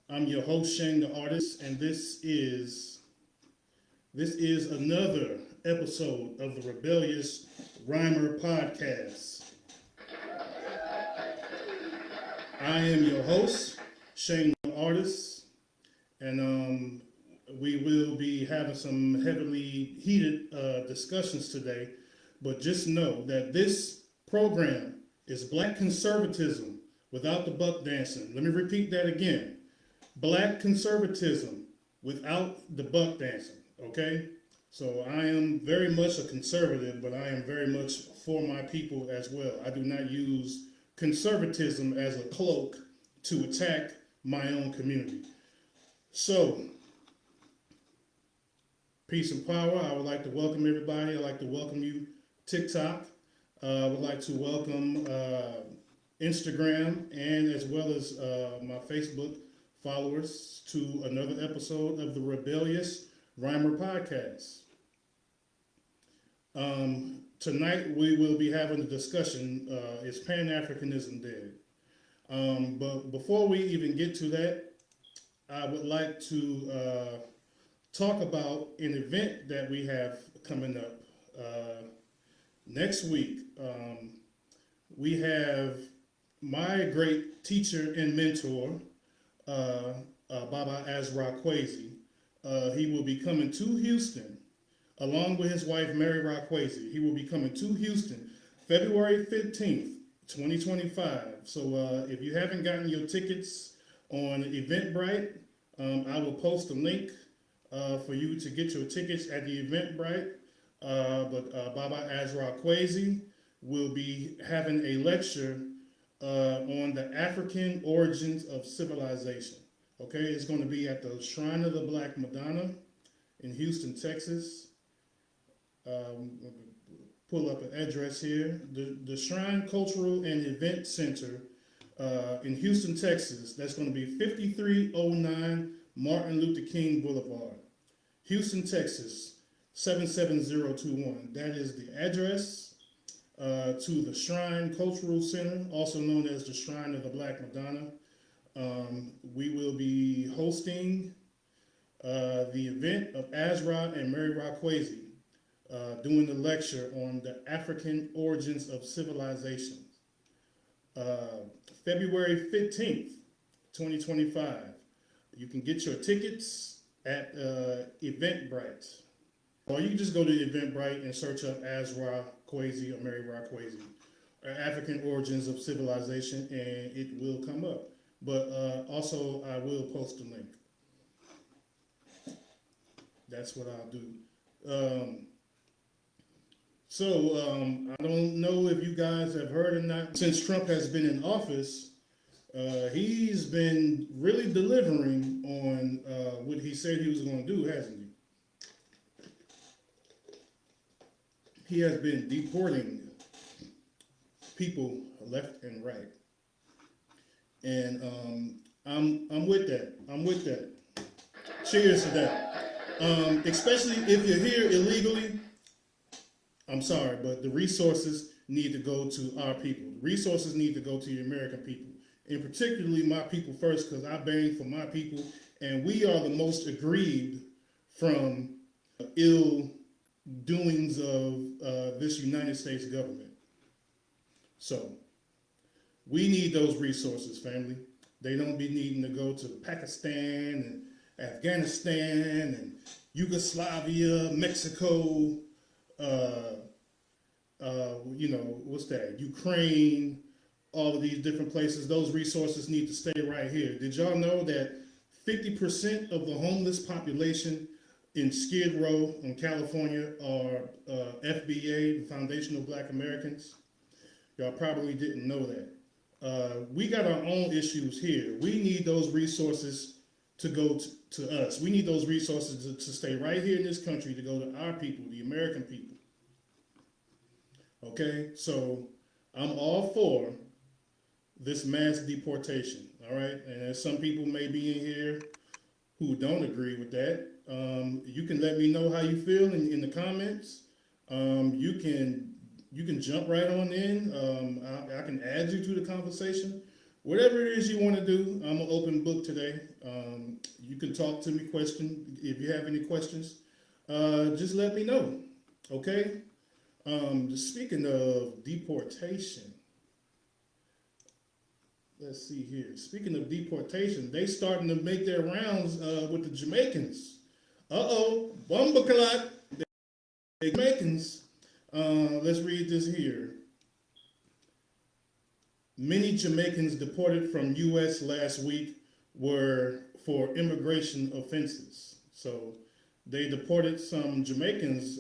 I'm your host, Shane the Artist, and this is another episode of the Rebellious Rhymer Podcast. I am your host, Shane the Artist, and we will be having some heavily heated discussions today. But just know that this program is Black conservatism without the buck dancing. Let me repeat that again. Black conservatism without the buck dancing, okay? So I am very much a conservative, but I am very much for my people as well. I do not use conservatism as a cloak to attack my own community. So, peace and power. I would like to welcome everybody. I'd like to welcome you, TikTok. I would like to welcome Instagram and as well as my Facebook followers to another episode of the Rebellious Rhymer Podcast. Tonight we will be having a discussion, is Pan-Africanism dead? But before we even get to that, I would like to talk about an event that we have coming up next week. We have my great teacher and mentor, Baba Azra Kwesi. He will be coming to Houston along with his wife, Mary Rakwesi. He will be coming to Houston February 15th, 2025. So if you haven't gotten your tickets on Eventbrite, I will post a link for you to get your tickets at the Eventbrite. But Baba Azra Kwesi will be having a lecture on the African origins of civilization. Okay, it's going to be at the Shrine of the Black Madonna in Houston, Texas. Pull up an address here. The Shrine Cultural and Event Center in Houston, Texas. That's going to be 5309 Martin Luther King Boulevard, Houston, Texas, 77021. That is the address to the Shrine Cultural Center, also known as the Shrine of the Black Madonna. We will be hosting the event of Azra and Mary Rakwesi doing the lecture on the African origins of civilization. February 15th, 2025. You can get your tickets at Eventbrite. Or you can just go to Eventbrite and search up Azra Kwesi or Mary Rakwesi, or African origins of civilization, and it will come up. But also, I will post a link. That's what I'll do. I don't know if you guys have heard or not. Since Trump has been in office, he's been really delivering on what he said he was going to do, hasn't he? He has been deporting people left and right. And I'm with that. I'm with that. Cheers to that. Especially if you're here illegally. I'm sorry, but the resources need to go to our people. The resources need to go to the American people, and particularly my people first, because I bang for my people, and we are the most aggrieved from ill doings of this United States government. So we need those resources, family. They don't be needing to go to Pakistan and Afghanistan and Yugoslavia, Mexico, what's that? Ukraine, all of these different places. Those resources need to stay right here. Did y'all know that 50% of the homeless population in Skid Row in California are FBA, the Foundation of Black Americans? Y'all probably didn't know that. We got our own issues here. We need those resources to go to us. We need those resources to stay right here in this country, to go to our people, the American people. Okay, so I'm all for this mass deportation, all right? And there's some people may be in here who don't agree with that. You can let me know how you feel in the comments. You can jump right on in. I can add you to the conversation. whatever it is you want to do, I'm an open book today. You can talk to me, question if you have any questions. Just let me know. Okay. Speaking of deportation, let's see here. Speaking of deportation, they starting to make their rounds with the Jamaicans. Bumbaclot. The Jamaicans. Let's read this here. Many Jamaicans deported from U.S. last week were for immigration offenses. So they deported some Jamaicans.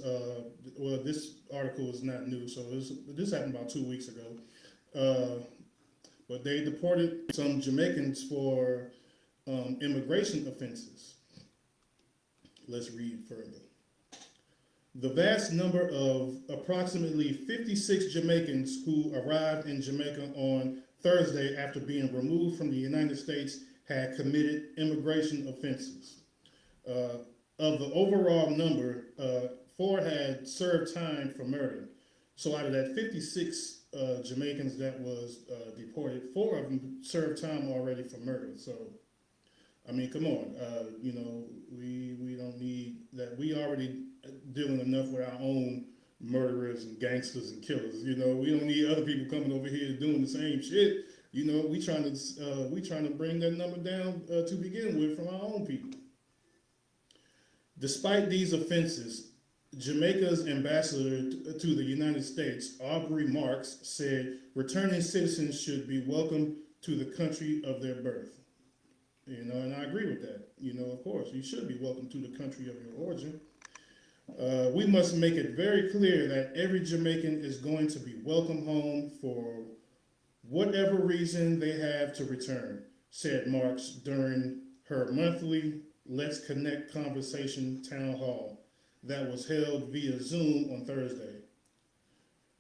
Well, this article is not new, so this happened about 2 weeks ago. But they deported some Jamaicans for immigration offenses. Let's read further. The vast number of approximately 56 Jamaicans who arrived in Jamaica on Thursday after being removed from the United States had committed immigration offenses. Of the overall number, 4 had served time for murder. So out of that 56 Jamaicans that was deported, 4 of them served time already for murder. So, I mean, come on, we don't need that. We already dealing enough with our own murderers and gangsters and killers. We don't need other people coming over here doing the same shit. We trying to bring that number down to begin with from our own people. Despite these offenses, Jamaica's ambassador to the United States, Aubrey Marks, said returning citizens should be welcomed to the country of their birth. And I agree with that. Of course, you should be welcome to the country of your origin. We must make it very clear that every Jamaican is going to be welcome home for whatever reason they have to return, said Marks during her monthly Let's Connect conversation town hall that was held via Zoom on Thursday.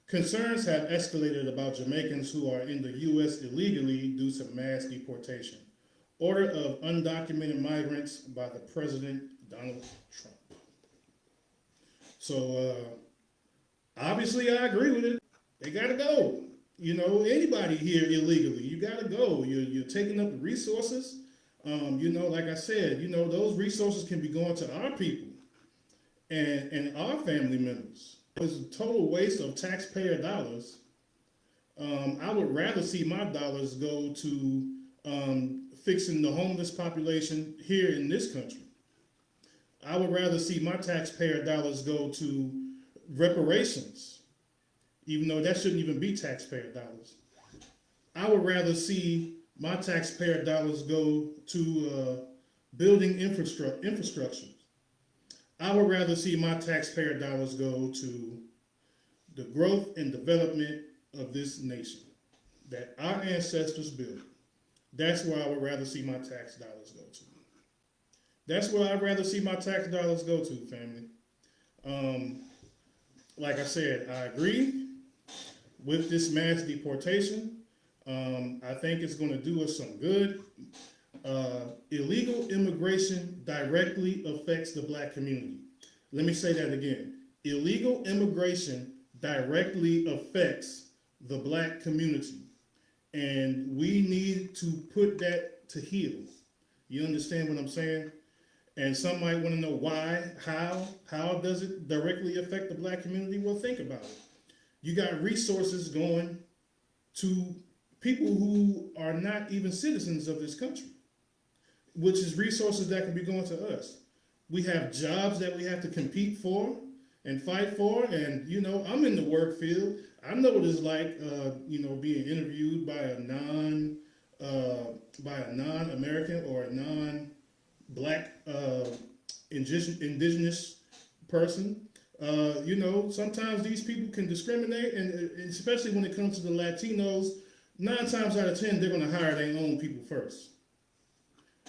Concerns have escalated about Jamaicans who are in the U.S. illegally due to mass deportation. Order of undocumented migrants by the President Donald Trump. So obviously I agree with it. They gotta go. Anybody here illegally, you gotta go. You're taking up the resources. Like I said, those resources can be going to our people and our family members. It's a total waste of taxpayer dollars. I would rather see my dollars go to fixing the homeless population here in this country. I would rather see my taxpayer dollars go to reparations, even though that shouldn't even be taxpayer dollars. I would rather see my taxpayer dollars go to building infrastructure. I would rather see my taxpayer dollars go to the growth and development of this nation that our ancestors built. That's where I would rather see my tax dollars go to. That's where I'd rather see my tax dollars go to, family. Like I said, I agree with this mass deportation. I think it's going to do us some good. Illegal immigration directly affects the black community. Let me say that again. Illegal immigration directly affects the black community. And we need to put that to heal. You understand what I'm saying? And some might want to know why, how does it directly affect the black community? Well, think about it. You got resources going to people who are not even citizens of this country, which is resources that can be going to us. We have jobs that we have to compete for and fight for. And, I'm in the work field. I know what it's like, being interviewed by a non-American or a non-black indigenous person. Sometimes these people can discriminate, and especially when it comes to the Latinos, 9 times out of 10 they're going to hire their own people first.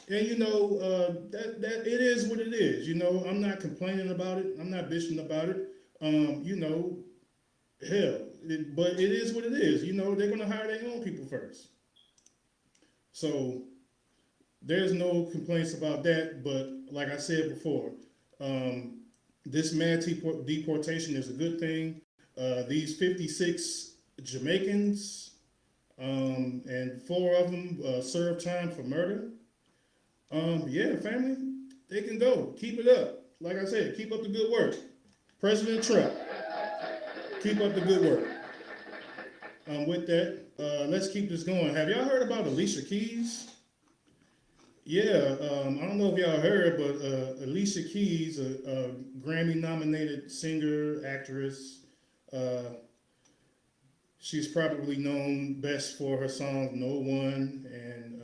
And that it is what it is. I'm not complaining about it. I'm not bitching about it. But it is what it is. They're going to hire their own people first. So there's no complaints about that. But like I said before, this mass deportation is a good thing. These 56 Jamaicans, and 4 of them served time for murder. Yeah, family, they can go. Keep it up. Like I said, keep up the good work. President Trump, keep up the good work. With that, let's keep this going. Have y'all heard about Alicia Keys? Yeah, I don't know if y'all heard, but Alicia Keys, a Grammy-nominated singer, actress, uh, she's probably known best for her song "No One," and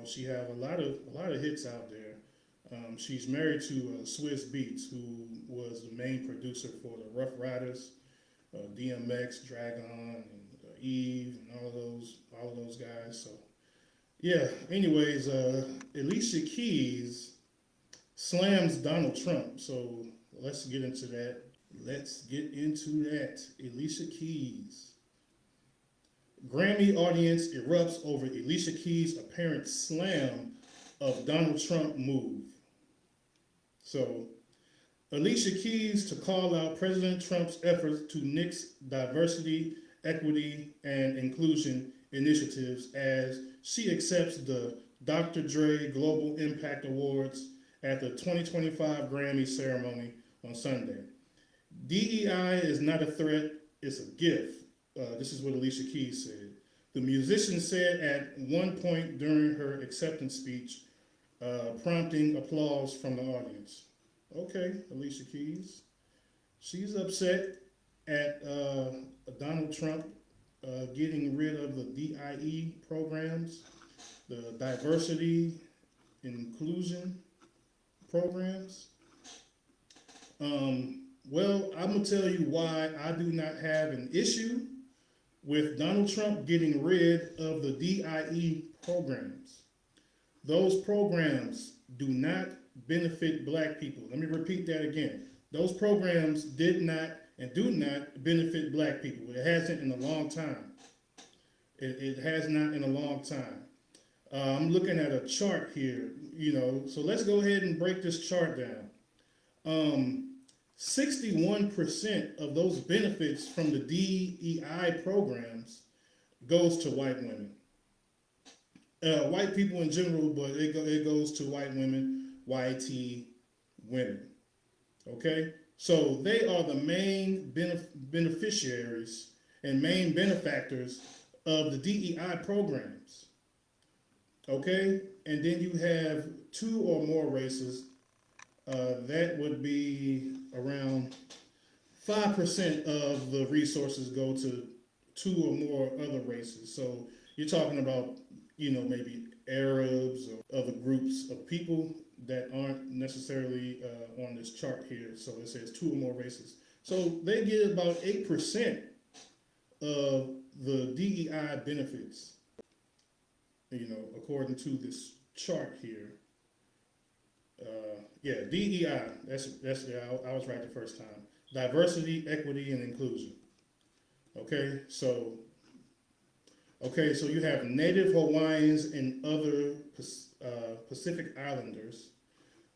she have a lot of hits out there. She's married to Swiss Beats, who was the main producer for the Rough Riders, DMX, Dragon, and Eve, and all of those guys. So yeah. Anyways, Alicia Keys slams Donald Trump. So let's get into that. Let's get into that. Alicia Keys. Grammy audience erupts over Alicia Keys' apparent slam of Donald Trump move. So, Alicia Keys to call out President Trump's efforts to nix diversity, equity, and inclusion initiatives as she accepts the Dr. Dre Global Impact Awards at the 2025 Grammy ceremony on Sunday. DEI is not a threat, it's a gift. This is what Alicia Keys said. The musician said at one point during her acceptance speech, prompting applause from the audience. Okay, Alicia Keys. She's upset at Donald Trump getting rid of the DIE programs, the diversity and inclusion programs. Well, I'm going to tell you why I do not have an issue with Donald Trump getting rid of the DIE programs. Those programs do not benefit black people. Let me repeat that again. Those programs did not and do not benefit black people. It hasn't in a long time. It has not in a long time. I'm looking at a chart here, so let's go ahead and break this chart down. 61% of those benefits from the DEI programs goes to white women. White people in general, but it goes to white women, YT women. Okay? So they are the main beneficiaries and main benefactors of the DEI programs. Okay? And then you have 2 or more races. That would be around 5% of the resources go to 2 or more other races. So you're talking about, maybe Arabs or other groups of people that aren't necessarily on this chart here. So it says 2 or more races. So they get about 8% of the DEI benefits, according to this chart here. DEI. That's I was right the first time. Diversity, equity, and inclusion. Okay, so you have Native Hawaiians and other Pacific Islanders.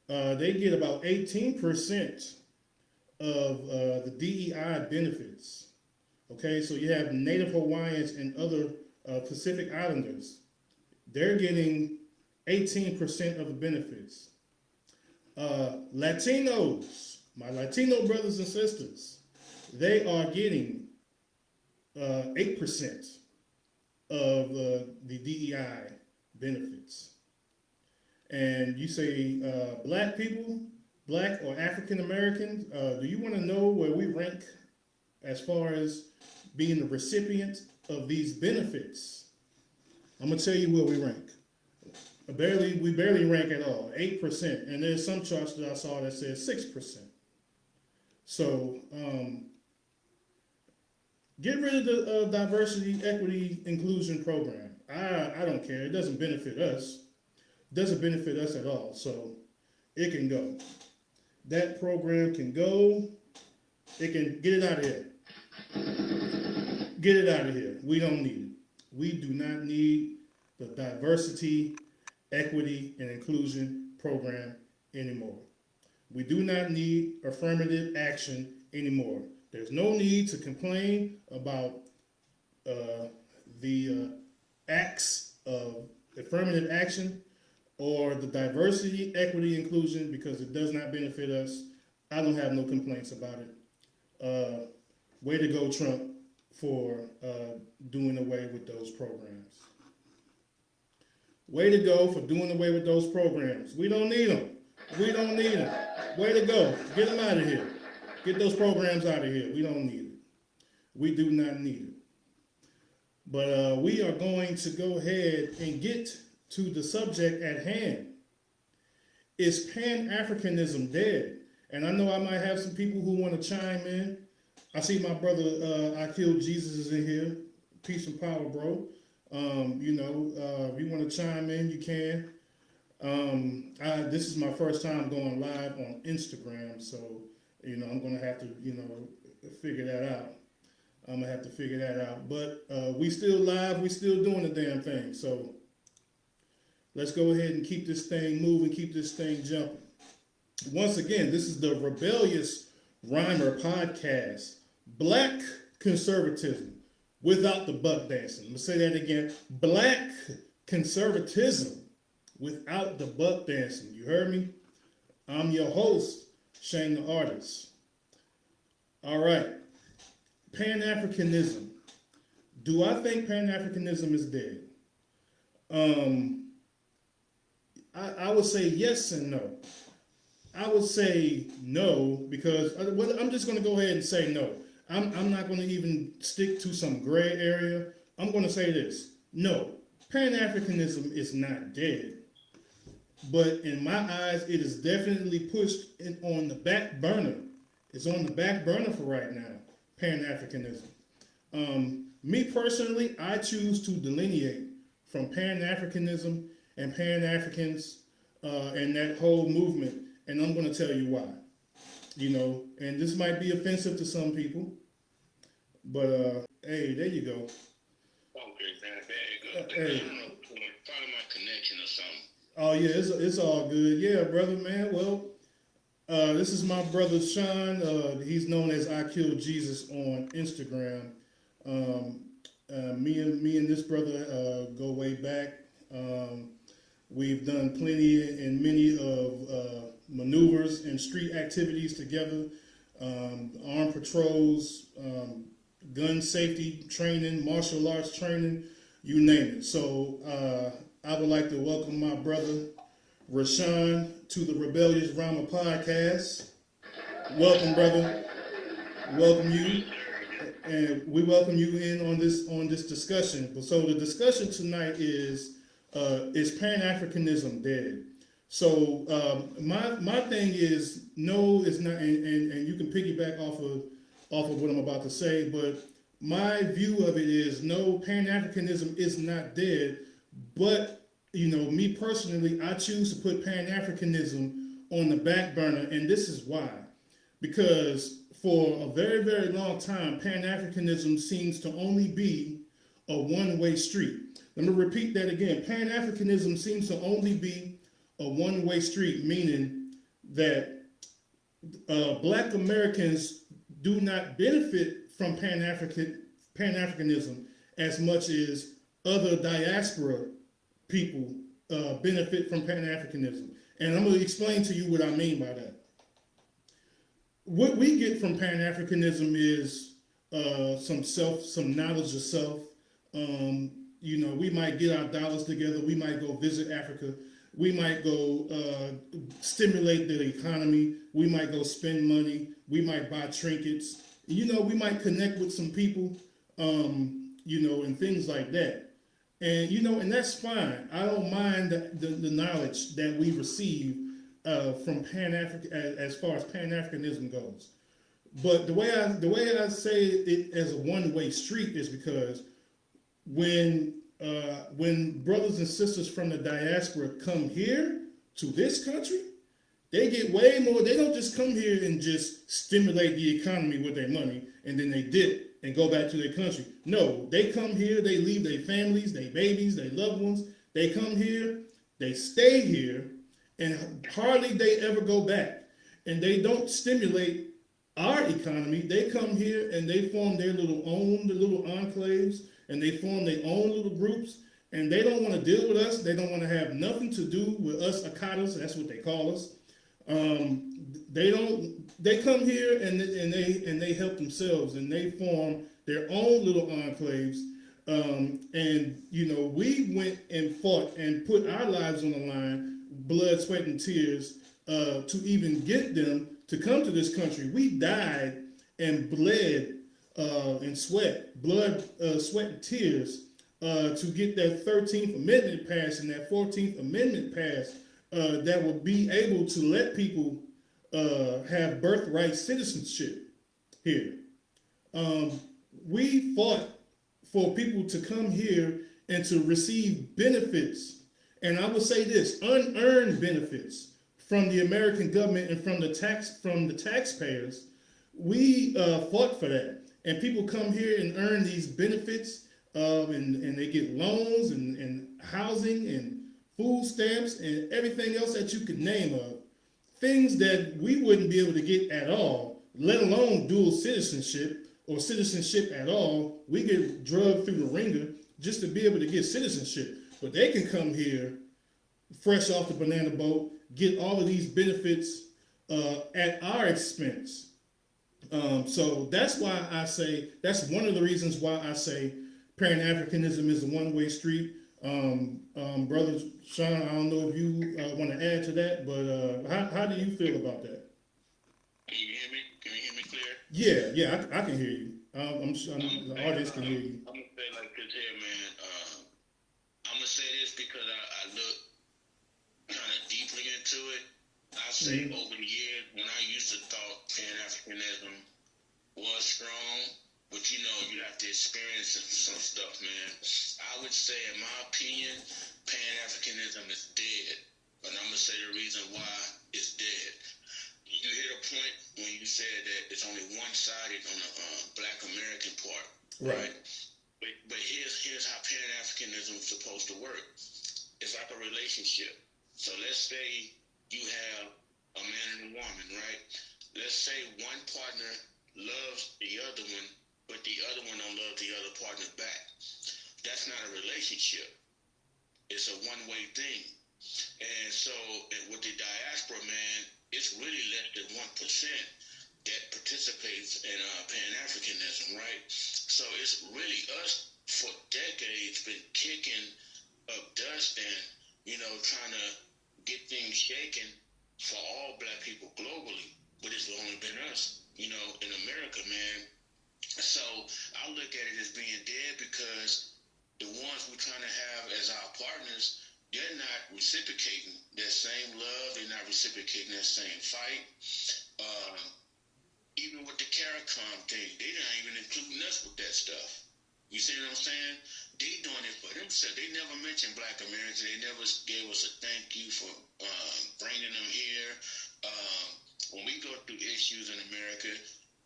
They get about 18% of the DEI benefits. Okay, so you have Native Hawaiians and other Pacific Islanders. They're getting 18% of the benefits. Latinos, my Latino brothers and sisters, they are getting 8% of the DEI benefits. And you say black people, black or African American, do you want to know where we rank as far as being the recipient of these benefits? I'm going to tell you where we rank. We barely rank at all, 8%. And there's some charts that I saw that says 6%. So get rid of the diversity, equity, inclusion program. I don't care. It doesn't benefit us. It doesn't benefit us at all. So it can go. That program can go. It can get it out of here. Get it out of here. We don't need it. We do not need the diversity, equity, and inclusion program anymore. We do not need affirmative action anymore. There's no need to complain about the acts of affirmative action or the diversity, equity, inclusion, because it does not benefit us, I don't have no complaints about it. Way to go, Trump, for doing away with those programs. Way to go for doing away with those programs. We don't need them. We don't need them. Way to go. Get them out of here. Get those programs out of here. We don't need it. We do not need it. But we are going to go ahead and get to the subject at hand. Is Pan-Africanism dead? And I know I might have some people who want to chime in. I see my brother, I Killed Jesus is in here. Peace and power, bro. If you want to chime in, you can. This is my first time going live on Instagram, so, I'm going to have to, figure that out. I'm going to have to figure that out. But we still live, we still doing the damn thing. So let's go ahead and keep this thing moving, keep this thing jumping. Once again, this is the Rebellious Rhymer podcast. Black conservatism without the buck dancing. I'm going to say that again. Black conservatism without the buck dancing. You heard me? I'm your host, Shane the Artist. All right. Pan-Africanism. Do I think Pan-Africanism is dead? I would say yes and no. I would say no because I'm just going to go ahead and say no. I'm not going to even stick to some gray area. I'm going to say this. No, Pan-Africanism is not dead. But in my eyes, it is definitely pushed on the back burner. It's on the back burner for right now, Pan-Africanism. Me personally, I choose to delineate from Pan-Africanism and Pan-Africans and that whole movement. And I'm going to tell you why. And this might be offensive to some people. But, hey, there you go. Okay, man, very good. Hey. Probably my connection or something. Oh, yeah, it's all good. Yeah, brother, man. Well, this is my brother, Sean. He's known as I Killed Jesus on Instagram. Me and this brother go way back. We've done plenty and many of maneuvers and street activities together, armed patrols, gun safety training, martial arts training, you name it. So I would like to welcome my brother, Rashawn, to the Rebellious Rama podcast. Welcome, brother. Welcome you. And we welcome you in on this discussion. So the discussion tonight is Pan-Africanism dead? So my thing is no, it's not, and you can piggyback off of what I'm about to say, but my view of it is no, Pan-Africanism is not dead, but me personally, I choose to put Pan-Africanism on the back burner, and this is why. Because for a very, very long time, Pan-Africanism seems to only be a one-way street. Let me repeat that again. Pan-Africanism seems to only be a one-way street, meaning that Black Americans do not benefit from Pan-Africanism as much as other diaspora people benefit from Pan-Africanism. And I'm going to explain to you what I mean by that. What we get from Pan-Africanism is some knowledge of self. We might get our dollars together. We might go visit Africa. We might go stimulate the economy. We might go spend money. We might buy trinkets. We might connect with some people, and things like that. And, and that's fine. I don't mind the knowledge that we receive from Pan-African, as far as Pan-Africanism goes. But the way I say it as a one-way street is because when brothers and sisters from the diaspora come here to this country, they get way more. They don't just come here and just stimulate the economy with their money and then they dip and go back to their country. No, they come here, they leave their families, their babies, their loved ones. They come here, they stay here, and hardly they ever go back. And they don't stimulate our economy. They come here and they form their little enclaves, and they form their own little groups, and they don't want to deal with us. They don't want to have nothing to do with us Akatas. That's what they call us. They don't. They come here and they help themselves, and they form their own little enclaves. And we went and fought and put our lives on the line, blood, sweat, and tears, to even get them to come to this country. We died and bled and sweat, blood, sweat, and tears to get that 13th Amendment passed and that 14th Amendment passed that will be able to let people have birthright citizenship here. We fought for people to come here and to receive benefits, and I would say this, unearned benefits from the American government and from the taxpayers. We fought for that, and people come here and earn these benefits, and they get loans and housing and food stamps and everything else that you could name of, things that we wouldn't be able to get at all, let alone dual citizenship or citizenship at all. We get drugged through the ringer just to be able to get citizenship. But they can come here fresh off the banana boat, get all of these benefits at our expense. So that's why I say, that's one of the reasons why I say Pan-Africanism is a one-way street. Brother Sean, I don't know if you want to add to that, but how do you feel about that? Can you hear me? Can you hear me clear? Yeah, I can hear you. I'm sure the audience can hear you. I'm gonna say like this here, man. I'm gonna say this because I look kind of deeply into it. I say over the years, when I used to thought Pan-Africanism was strong, but you have to experience some stuff, man. I would say, in my opinion, Pan-Africanism is dead. And I'm gonna say the reason why it's dead. You hit a point when you said that it's only one-sided on the Black American part, right? But here's how Pan-Africanism is supposed to work. It's like a relationship. So let's say you have a man and a woman, right? Let's say one partner loves the other one, but the other one don't love the other partner back. That's not a relationship. It's a one-way thing. And so with the diaspora, man, it's really less than 1% that participates in Pan-Africanism, right? So it's really us for decades been kicking up dust and, trying to get things shaken for all Black people globally. But it's only been us, in America, man. So I look at it as being dead because the ones we're trying to have as our partners, they're not reciprocating that same love. They're not reciprocating that same fight. Even with the CARICOM thing, they're not even including us with that stuff. You see what I'm saying? They doing it for themselves. They never mentioned Black Americans. They never gave us a thank you for bringing them here. When we go through issues in America,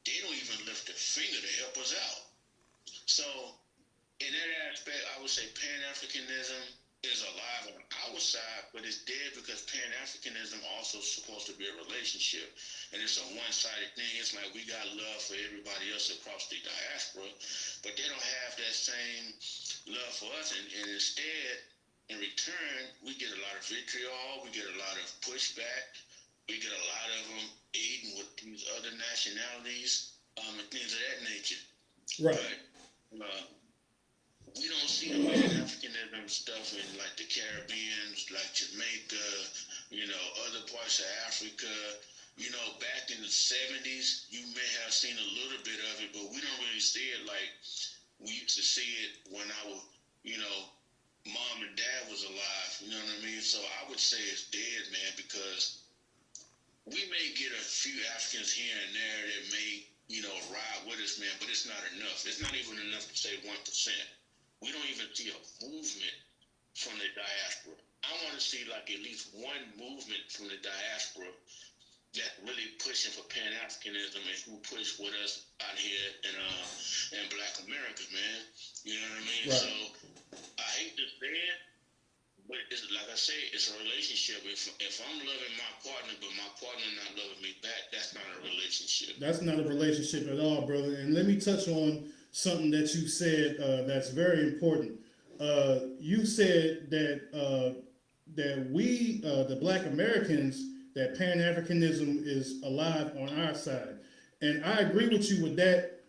they don't even lift a finger to help us out. So in that aspect, I would say Pan-Africanism is alive on our side, but it's dead because Pan-Africanism also is supposed to be a relationship. And it's a one-sided thing. It's like we got love for everybody else across the diaspora, but they don't have that same love for us. And instead, in return, we get a lot of vitriol, we get a lot of pushback, we get a lot of them aiding with these other nationalities and things of that nature. Right. But, we don't see the Pan-Africanism stuff in like the Caribbean, like Jamaica, other parts of Africa. Back in the 70s, you may have seen a little bit of it, but we don't really see it like we used to see it when our, mom and dad was alive. You know what I mean? So I would say it's dead, man, because we may get a few Africans here and there that may, ride with us, man, but it's not enough. It's not even enough to say 1%. We don't even see a movement from the diaspora. I want to see like at least one movement from the diaspora that really pushing for Pan-Africanism and who push with us out here in Black America, man. You know what I mean? Right. So I hate to say it, but it's, like I say, it's a relationship. If I'm loving my partner, but my partner not loving me back, that's not a relationship. That's not a relationship at all, brother. And let me touch on something that you said that's very important. you said that we, the Black Americans, that Pan Africanism is alive on our side, and I agree with you with that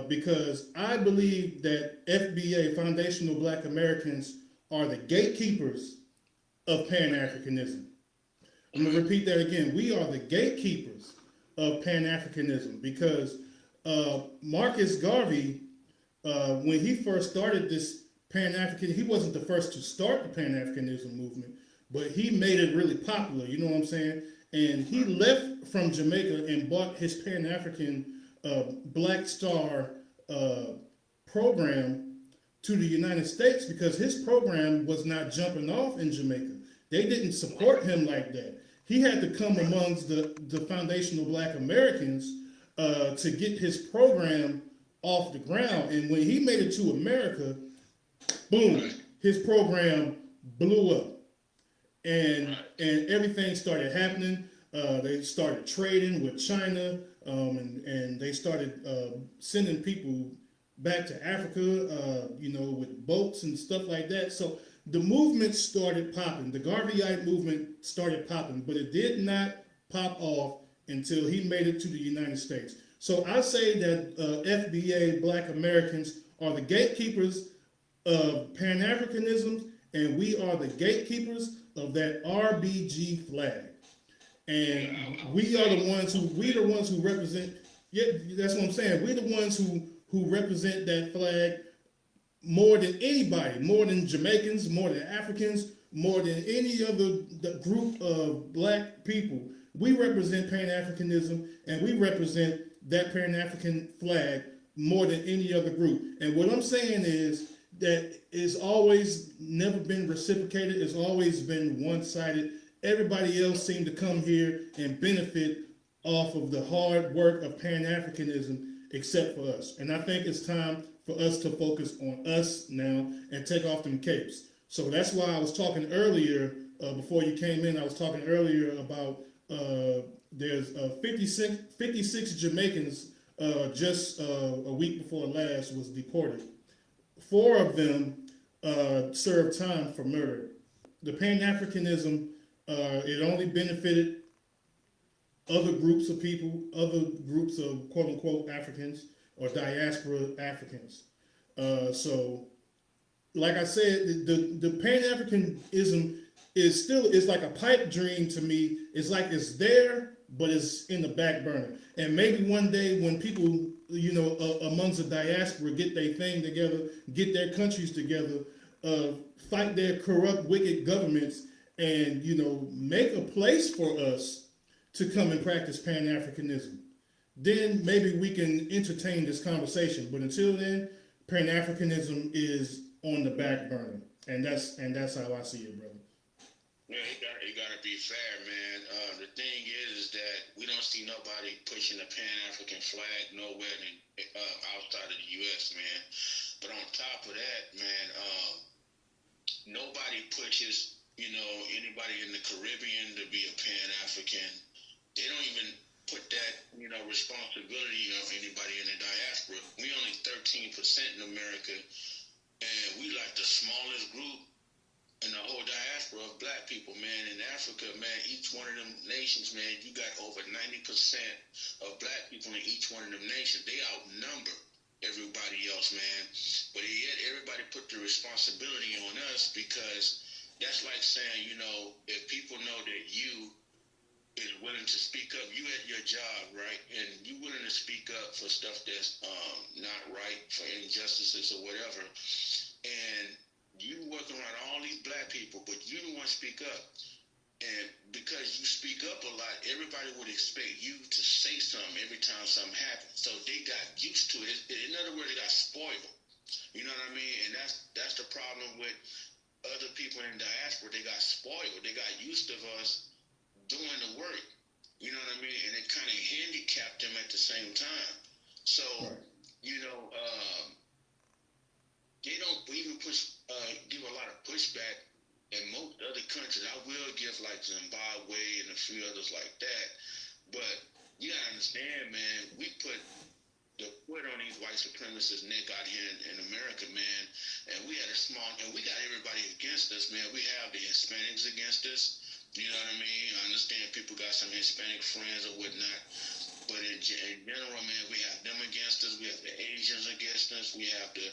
because I believe that FBA, Foundational Black Americans, are the gatekeepers of Pan Africanism. I'm going to repeat that again. We are the gatekeepers of Pan Africanism because Marcus Garvey, when he first started this Pan African, he wasn't the first to start the Pan Africanism movement, but he made it really popular. You know what I'm saying? And he left from Jamaica and bought his Pan African Black Star program to the United States because his program was not jumping off in Jamaica. They didn't support him like that. He had to come amongst the foundational Black Americans to get his program off the ground. And when he made it to America, boom, his program blew up. And everything started happening. They started trading with China, and they started sending people back to Africa, with boats and stuff like that. So the movement started popping. The Garveyite movement started popping, but it did not pop off until he made it to the United States. So I say that FBA, Black Americans, are the gatekeepers of Pan-Africanism, and we are the gatekeepers of that RBG flag. And we are the ones who represent. Yeah, that's what I'm saying. We're the ones who represent that flag more than anybody, more than Jamaicans, more than Africans, more than any other group of Black people. We represent Pan-Africanism, and we represent that Pan-African flag more than any other group. And what I'm saying is that it's always never been reciprocated. It's always been one-sided. Everybody else seemed to come here and benefit off of the hard work of Pan-Africanism except for us. And I think it's time for us to focus on us now and take off them capes. So that's why I was talking earlier, before you came in, I was talking earlier about there's 56 Jamaicans just a week before last was deported. 4 of them served time for murder. The Pan-Africanism, it only benefited other groups of people, other groups of quote-unquote Africans or diaspora Africans. So, like I said, the Pan-Africanism is like a pipe dream to me. It's like it's there, but it's in the back burner. And maybe one day when people, amongst the diaspora get their thing together, get their countries together, fight their corrupt, wicked governments, and, make a place for us to come and practice Pan-Africanism. Then maybe we can entertain this conversation. But until then, Pan-Africanism is on the back burner. And that's how I see it, brother. Yeah, you gotta be fair, man. The thing is that we don't see nobody pushing the Pan-African flag nowhere outside of the U.S., man. But on top of that, man, nobody pushes, anybody in the Caribbean to be a Pan-African. They don't even put that, responsibility on anybody in the diaspora. We only 13% in America, and we like the smallest group in the whole diaspora of Black people, man. In Africa, man, each one of them nations, man, you got over 90% of Black people in each one of them nations. They outnumber everybody else, man. But yet everybody put the responsibility on us because that's like saying, if people know that you is willing to speak up, you at your job, right? And you willing to speak up for stuff that's not right, for injustices or whatever. And you working around all these Black people, but you don't want to speak up. And because you speak up a lot, everybody would expect you to say something every time something happens. So they got used to it. In other words, they got spoiled. You know what I mean? And that's the problem with other people in diaspora. They got spoiled. They got used to us doing the work. You know what I mean? And it kind of handicapped them at the same time. So, they don't even give a lot of pushback in most other countries. I will give like Zimbabwe and a few others like that. But you gotta understand, man, we put the foot on these white supremacists' neck out here in America, man. And we had and we got everybody against us, man. We have the Hispanics against us. You know what I mean? I understand people got some Hispanic friends or whatnot. But in general, man, we have them against us. We have the Asians against us. We have the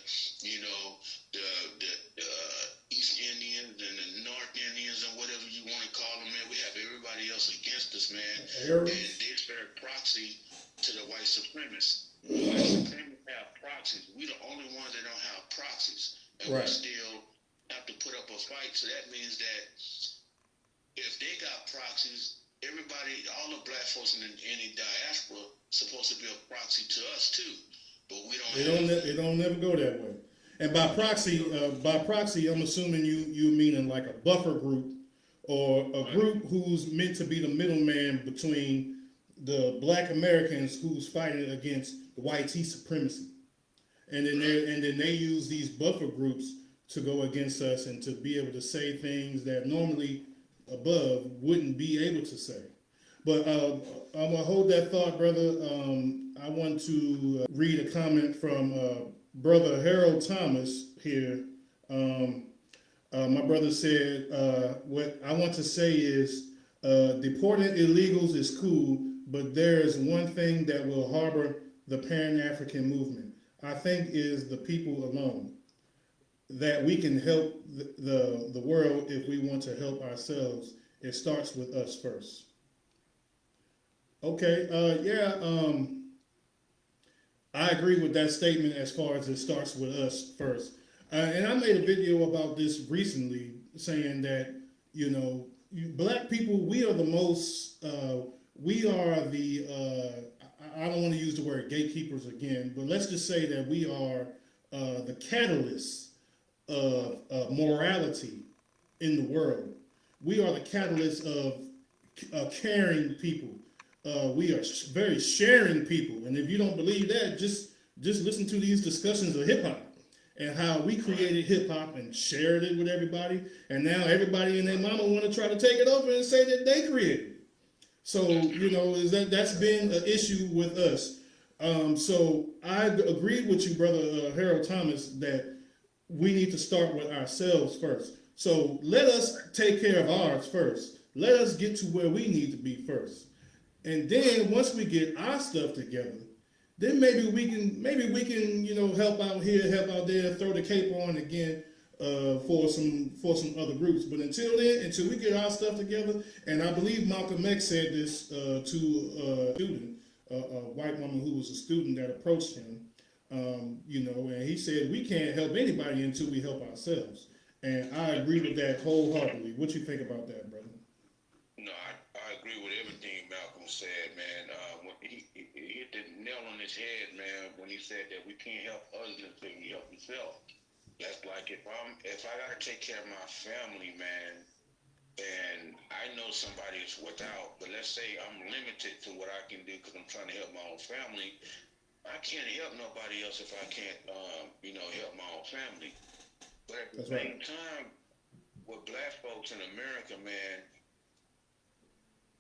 East Indians and the North Indians and whatever you want to call them, man. We have everybody else against us, man. Arabs. And they serve proxy to the white supremacists. The white supremacists have proxies. We the only ones that don't have proxies. And we still have to put up a fight. So that means that if they got proxies, everybody, all the black folks in any diaspora, supposed to be a proxy to us too, but we don't. It don't never go that way. And by proxy, I'm assuming you meaning like a buffer group or a group who's meant to be the middleman between the black Americans who's fighting against the white supremacy, and then they use these buffer groups to go against us and to be able to say things that normally above wouldn't be able to say. But I'm gonna hold that thought, brother. I want to read a comment from brother Harold Thomas here. My brother said, what I want to say is deporting illegals is cool, but there is one thing that will harbor the Pan-African movement. I think is the people alone. That we can help the world if we want to help ourselves. It starts with us first. Okay, I agree with that statement as far as it starts with us first. And I made a video about this recently saying that, black people, we are the most, we are the, I don't want to use the word gatekeepers again, but let's just say that we are the catalysts of morality in the world. We are the catalyst of caring people. We are very sharing people. And if you don't believe that, just listen to these discussions of hip hop and how we created hip hop and shared it with everybody. And now everybody and their mama want to try to take it over and say that they created it. So, that's been an issue with us. So I agree with you, brother Harold Thomas, that we need to start with ourselves first. So let us take care of ours first. Let us get to where we need to be first. And then once we get our stuff together, then maybe we can, help out here, help out there, throw the cape on again for some other groups. But until we get our stuff together, and I believe Malcolm X said this to a student, a white woman who was a student that approached him. And he said we can't help anybody until we help ourselves. And I agree with that wholeheartedly. What you think about that, brother? No, I agree with everything Malcolm said, man. He hit the nail on his head, man, when he said that we can't help others until we help ourselves. That's like if I gotta take care of my family, man, and I know somebody is without, but let's say I'm limited to what I can do because I'm trying to help my own family. I can't help nobody else if I can't, help my own family. But at the same time, with black folks in America, man,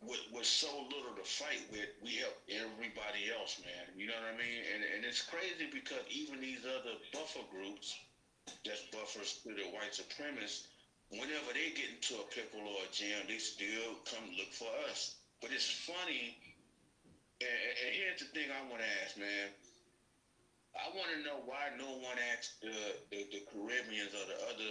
with so little to fight with, we help everybody else, man. You know what I mean? And it's crazy because even these other buffer groups, that's buffers to the white supremacists, whenever they get into a pickle or a jam, they still come look for us. But it's funny. And here's the thing I want to ask, man. I want to know why no one asked the Caribbeans or the other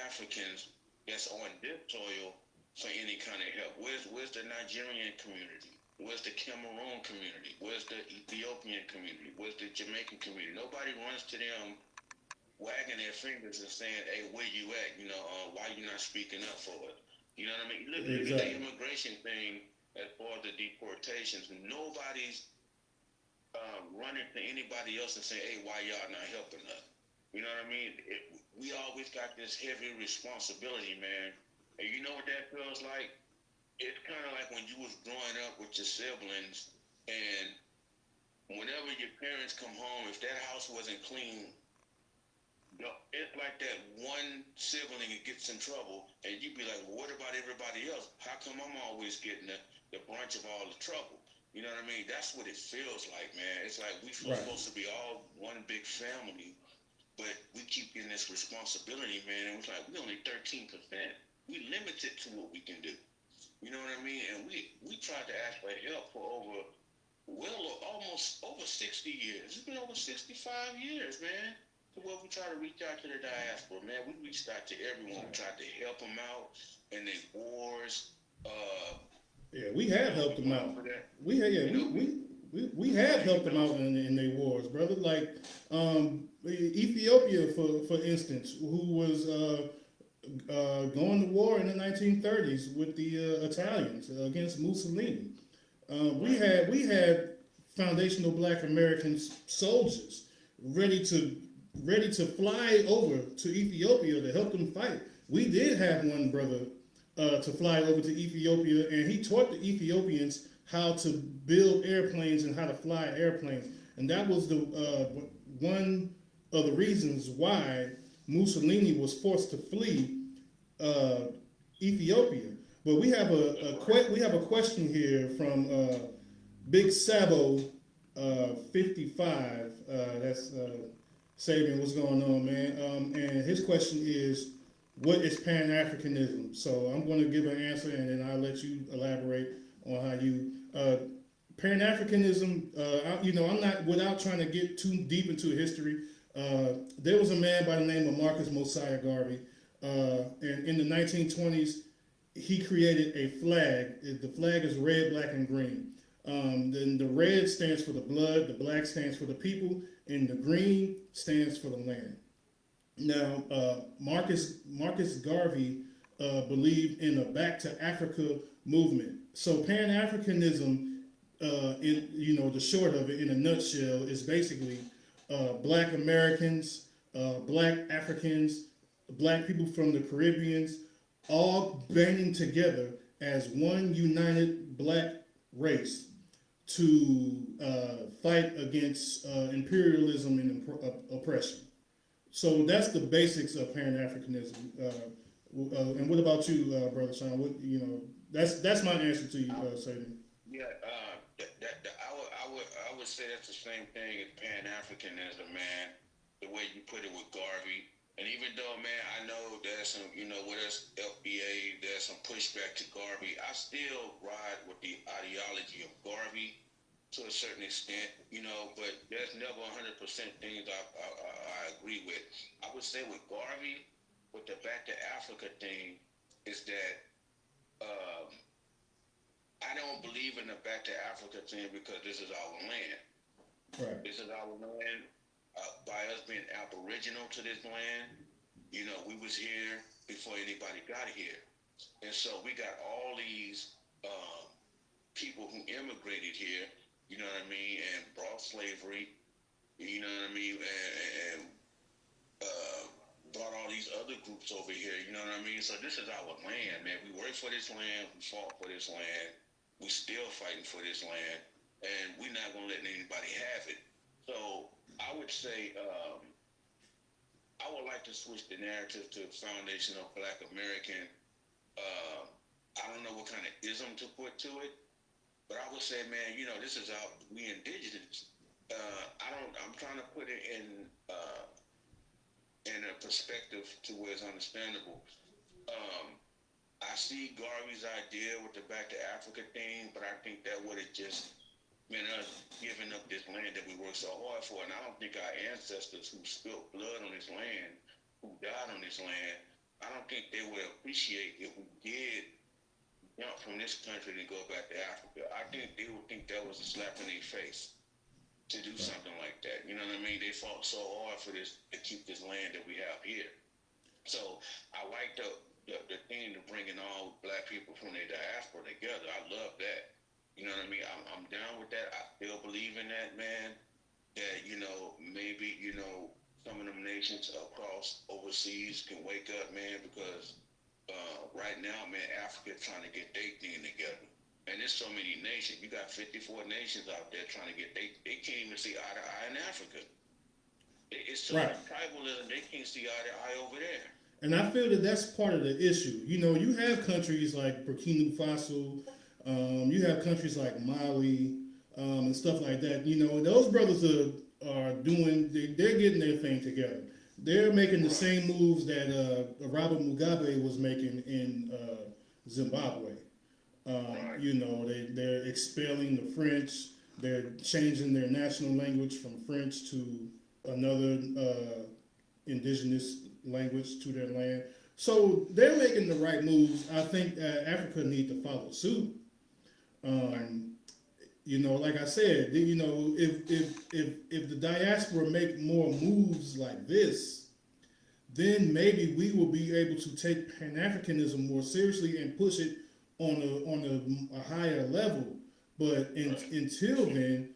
Africans that's on this soil for any kind of help. Where's the Nigerian community? Where's the Cameroon community? Where's the Ethiopian community? Where's the Jamaican community? Nobody runs to them wagging their fingers and saying, hey, where you at? Why you not speaking up for it? You know what I mean? Look at the immigration thing. As far as the deportations, nobody's running to anybody else and saying, hey, why y'all not helping us? You know what I mean? We always got this heavy responsibility, man. And you know what that feels like? It's kind of like when you was growing up with your siblings, and whenever your parents come home, if that house wasn't clean, it's like that one sibling gets in trouble, and you be like, well, what about everybody else? How come I'm always getting the brunt of all the trouble? You know what I mean? That's what it feels like, man. It's like we Right. supposed to be all one big family, but we keep getting this responsibility, man. And it's like we only 13%. We limited to what we can do. You know what I mean? And we tried to ask for help for almost over 60 years. It's been over 65 years, man. To where we try to reach out to the diaspora, man. We reached out to everyone. We tried to help them out in their wars. Yeah, we have helped them out. We have, yeah, we have helped them out in their wars, brother. Like Ethiopia, for instance, who was going to war in the 1930s with the Italians against Mussolini. We had foundational Black American soldiers ready to fly over to Ethiopia to help them fight. We did have one brother to fly over to Ethiopia, and he taught the Ethiopians how to build airplanes and how to fly airplanes. And that was the one of the reasons why Mussolini was forced to flee Ethiopia. But we have a question here from Big Sabo 55. That's Sabian. What's going on, man? And his question is, what is Pan-Africanism? So I'm going to give an answer, and then I'll let you elaborate on how you Pan-Africanism. I'm not, without trying to get too deep into history. There was a man by the name of Marcus Mosiah Garvey, and in the 1920s, he created a flag. The flag is red, black, and green. Then the red stands for the blood, the black stands for the people, and the green stands for the land. Now, Marcus Garvey believed in a Back to Africa movement. So Pan-Africanism, the short of it in a nutshell, is basically Black Americans, Black Africans, Black people from the Caribbeans, all banding together as one united Black race to fight against imperialism and oppression. So that's the basics of Pan-Africanism. And what about you, Brother Sean? That's my answer to you, Sadie. Yeah, I would say that's the same thing as Pan-Africanism, man. The way you put it with Garvey. And even though, man, I know there's some, with us FBA, there's some pushback to Garvey, I still ride with the ideology of Garvey to a certain extent, but there's never 100% things I agree with. I would say with Garvey, with the Back to Africa thing, is that I don't believe in the Back to Africa thing because this is our land. Right. This is our land. By us being aboriginal to this land, we was here before anybody got here. And so we got all these people who immigrated here, you know what I mean, and brought slavery, you know what I mean, and brought all these other groups over here, you know what I mean? So this is our land, man. We worked for this land, we fought for this land, we still fighting for this land, and we're not going to let anybody have it. So I would say I would like to switch the narrative to foundational Black American. I don't know what kind of ism to put to it, but I would say, man, this is we indigenous. I'm trying to put it in a perspective to where it's understandable. I see Garvey's idea with the Back to Africa thing, but I think that would have just been us giving up this land that we worked so hard for. And I don't think our ancestors who spilled blood on this land, who died on this land, I don't think they would appreciate if we did jump from this country and go back to Africa. I think they would think that was a slap in their face to do something like that. You know what I mean? They fought so hard for this, to keep this land that we have here. So I like the thing of bringing all Black people from their diaspora together. I love that. You know what I mean? I'm down with that. I still believe in that, man. That, maybe, some of them nations across overseas can wake up, man, because right now, man, Africa is trying to get their thing together. And there's so many nations. You got 54 nations out there trying to get, they can't even see eye to eye in Africa. It's so much tribalism, they can't see eye to eye over there. And I feel that that's part of the issue. You have countries like Burkina Faso, you have countries like Mali, and stuff like that. You know, those brothers are doing, they're getting their thing together. They're making the same moves that Robert Mugabe was making in Zimbabwe. You know, they're expelling the French. They're changing their national language from French to another indigenous language to their land. So they're making the right moves. I think Africa needs to follow suit. You know, like I said, you know, if the diaspora make more moves like this, then maybe we will be able to take Pan-Africanism more seriously and push it on a higher level. But until then,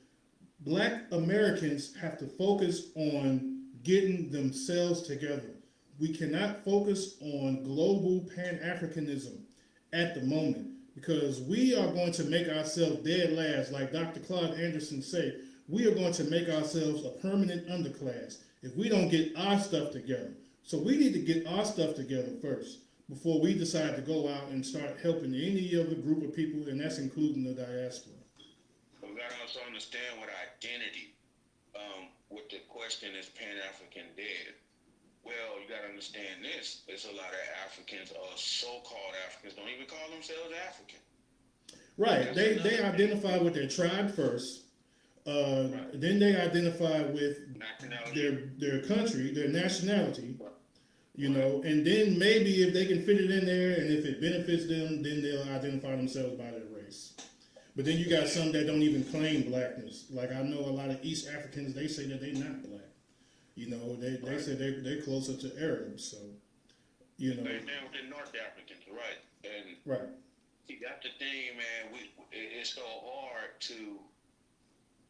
Black Americans have to focus on getting themselves together. We cannot focus on global Pan-Africanism at the moment because we are going to make ourselves dead last. Like Dr. Claude Anderson said, we are going to make ourselves a permanent underclass if we don't get our stuff together. So we need to get our stuff together first before we decide to go out and start helping any other group of people, and that's including the diaspora. We got to also understand what identity, what the question is Pan-African dead. Well, you got to understand this. There's a lot of Africans, or so-called Africans, don't even call themselves African. Right. They identify with their tribe first. Then they identify with their country, their nationality. You know, and then maybe if they can fit it in there and if it benefits them, then they'll identify themselves by their race. But then you got some that don't even claim blackness. Like I know a lot of East Africans, they say that they're not black. You know, they say they're closer to Arabs. So, you know. They're North Africans, right? And right. See, that's the thing, man. It's so hard to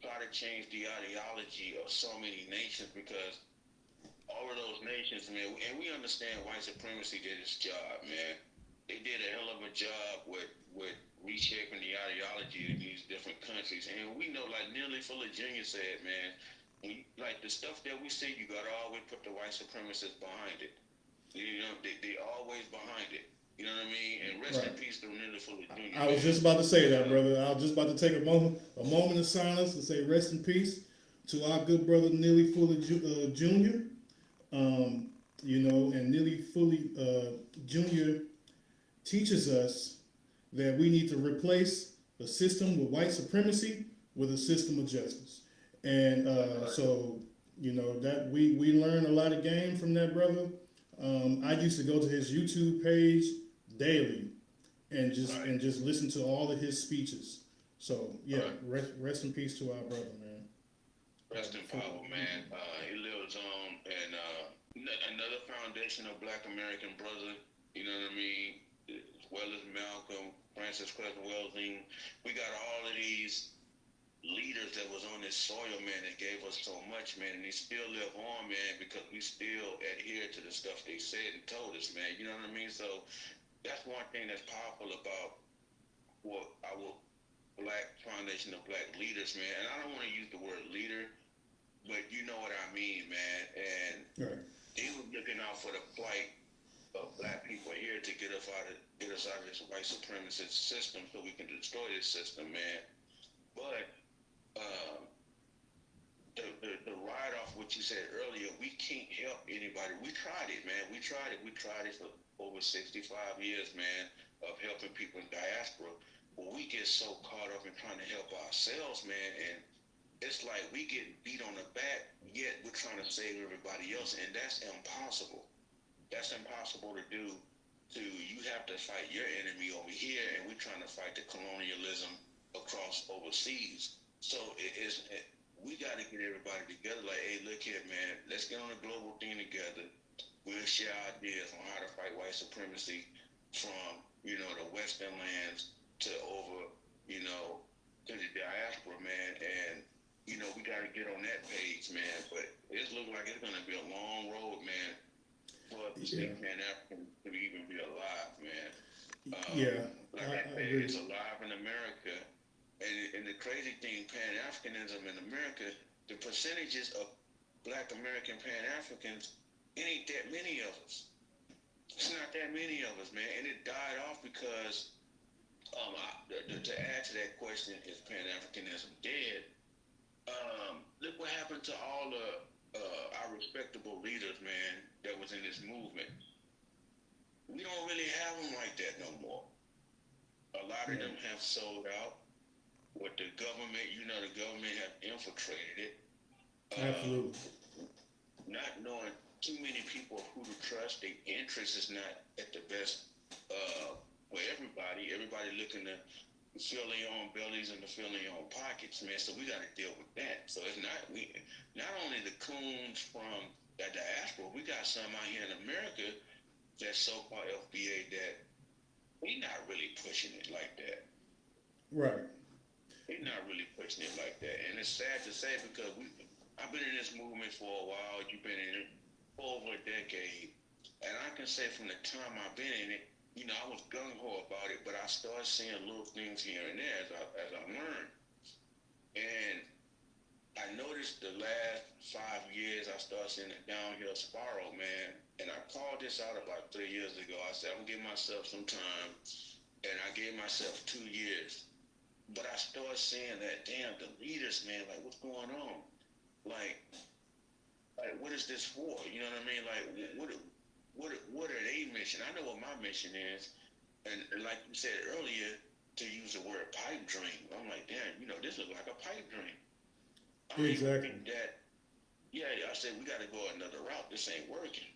try to change the ideology of so many nations because all of those nations, man, and we understand white supremacy did its job, man. They did a hell of a job with reshaping the ideology of these different countries. And we know, like Nearly Fuller Jr. said, man, like the stuff that we see, you got to always put the white supremacists behind it. You know, they always behind it. You know what I mean? And rest in peace to Nearly Fuller Jr. I was just about to say that, brother. I was just about to take a moment of silence to say rest in peace to our good brother Nearly Fuller Jr. You know, and Nearly Fuller Jr. teaches us that we need to replace a system with white supremacy with a system of justice. And so, you know, that we learn a lot of game from that brother. I used to go to his YouTube page daily and just listen to all of his speeches. So yeah, rest in peace to our brother, man. Rest in power, man. He lives on, and another foundational Black American brother. You know what I mean? As well as Malcolm, Francis Crescent Welding. We got all of these leaders that was on this soil, man, that gave us so much, man, and they still live on, man, because we still adhere to the stuff they said and told us, man. You know what I mean? So that's one thing that's powerful about what our Black foundation of Black leaders, man. And I don't want to use the word leader, but you know what I mean, man. And they were looking out for the plight of Black people here to get us out of this white supremacist system so we can destroy this system, man. But the write-off, what you said earlier, we can't help anybody. We tried it, man. We tried it for over 65 years, man, of helping people in diaspora. But we get so caught up in trying to help ourselves, man, and it's like we get beat on the back, yet we're trying to save everybody else, and that's impossible. That's impossible to do. You have to fight your enemy over here, and we're trying to fight the colonialism across overseas. So we got to get everybody together. Like, hey, look here, man. Let's get on a global thing together. We'll share ideas on how to fight white supremacy from, you know, the Western lands to over, you know, to the diaspora, man. And you know, we got to get on that page, man. But it looks like it's going to be a long road, man, for us to see Pan-African to even be alive, man. Like I said, it's alive in America. And the crazy thing, Pan-Africanism in America, the percentages of Black American Pan-Africans, it ain't that many of us. It's not that many of us, man. And it died off because, to add to to that question, is Pan-Africanism dead? Look what happened to all our respectable leaders, man, that was in this movement. We don't really have them like that no more. A lot of them have sold out. With the government, the government have infiltrated it. Absolutely. Not knowing too many people who to trust, their interest is not at the best for everybody. Everybody looking to fill their own bellies and to fill their own pockets, man. So we got to deal with that. So it's not only the coons from the diaspora, we got some out here in America that so-called FBA that we not really pushing it like that. Right. They're not really pushing it like that. And it's sad to say because I've been in this movement for a while. You've been in it for over a decade. And I can say from the time I've been in it, I was gung-ho about it, but I started seeing little things here and there as I learned. And I noticed the last 5 years, I started seeing a downhill spiral, man. And I called this out about 3 years ago. I said, I'm going to give myself some time. And I gave myself 2 years. But I started seeing that, damn, the leaders, man, like, what's going on? Like, what is this for? You know what I mean? Like, what are they mission? I know what my mission is. And like you said earlier, to use the word pipe dream. I'm like, damn, this looks like a pipe dream. Exactly. I said, we got to go another route. This ain't working.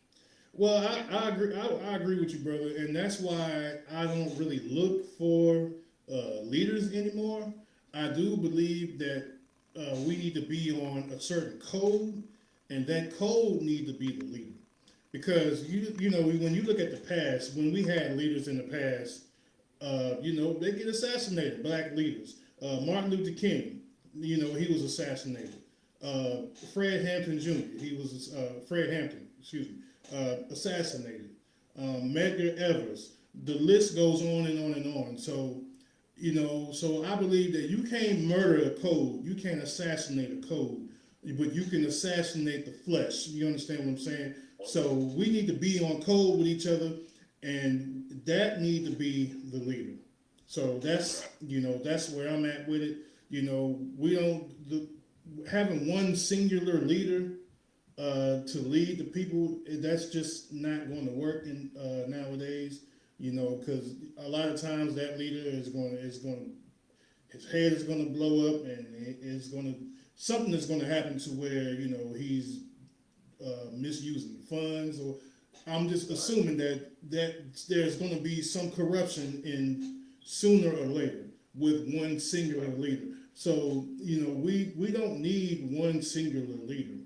Well, I agree. I agree with you, brother, and that's why I don't really look for leaders anymore. I do believe that we need to be on a certain code, and that code need to be the leader. Because when you look at the past, when we had leaders in the past, they get assassinated. Black leaders, Martin Luther King, he was assassinated. Fred Hampton Jr. Fred Hampton, assassinated. Medgar Evers. The list goes on and on and on. So, so I believe that you can't murder a code, you can't assassinate a code, but you can assassinate the flesh. You understand what I'm saying? So we need to be on code with each other, and that need to be the leader. So that's where I'm at with it. We don't having one singular leader to lead the people. That's just not going to work in nowadays. Because a lot of times that leader his head is going to blow up, and something is going to happen to where he's misusing funds, or I'm just assuming that there's going to be some corruption in sooner or later with one singular leader. So we don't need one singular leader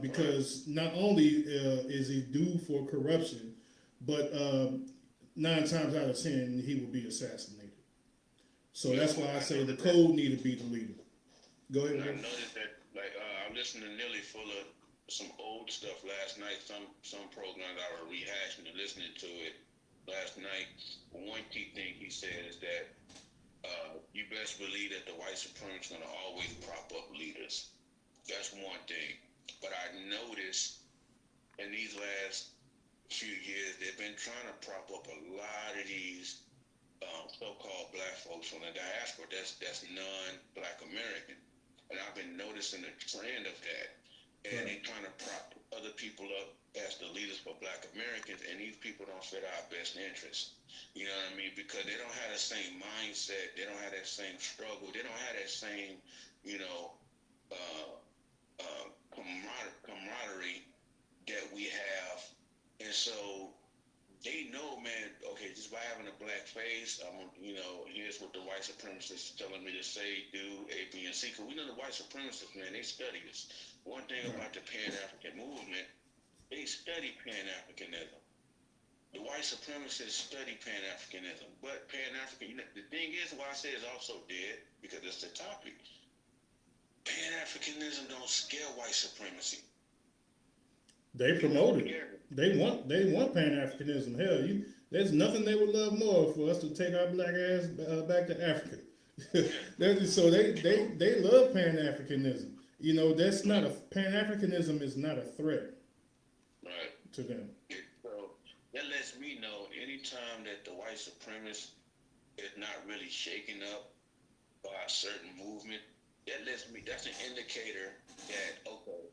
because not only is he due for corruption, but 9 times out of 10 he will be assassinated. So that's why I say the code need to be the leader. Go ahead. I noticed that, I'm listening to Nearly full of some old stuff last night. Some programs I was rehashing and listening to it last night. One key thing he said is that you best believe that the white supremacists are going to always prop up leaders. That's one thing. But I noticed in these last few years, they've been trying to prop up a lot of these so-called black folks from the diaspora. That's non-black American. And I've been noticing the trend of that. And they're trying to prop other people up as the leaders for black Americans, and these people don't fit our best interests. You know what I mean? Because they don't have the same mindset. They don't have that same struggle. They don't have that same, camaraderie that we have. And so they know, man, okay, just by having a black face, here's what the white supremacists telling me to say, do, A, B, and C. Because we know the white supremacists, man, they study this. One thing about the Pan-African movement, they study Pan-Africanism. The white supremacists study Pan-Africanism. But Pan-African, the thing is, why I say it's also dead, because it's the topic. Pan-Africanism don't scare white supremacy. They promote it. They want Pan-Africanism. Hell, there's nothing they would love more for us to take our black ass back to Africa. So they love Pan-Africanism. That's not Pan-Africanism is not a threat to them. So that lets me know anytime that the white supremacist is not really shaking up by a certain movement, that's an indicator that, okay,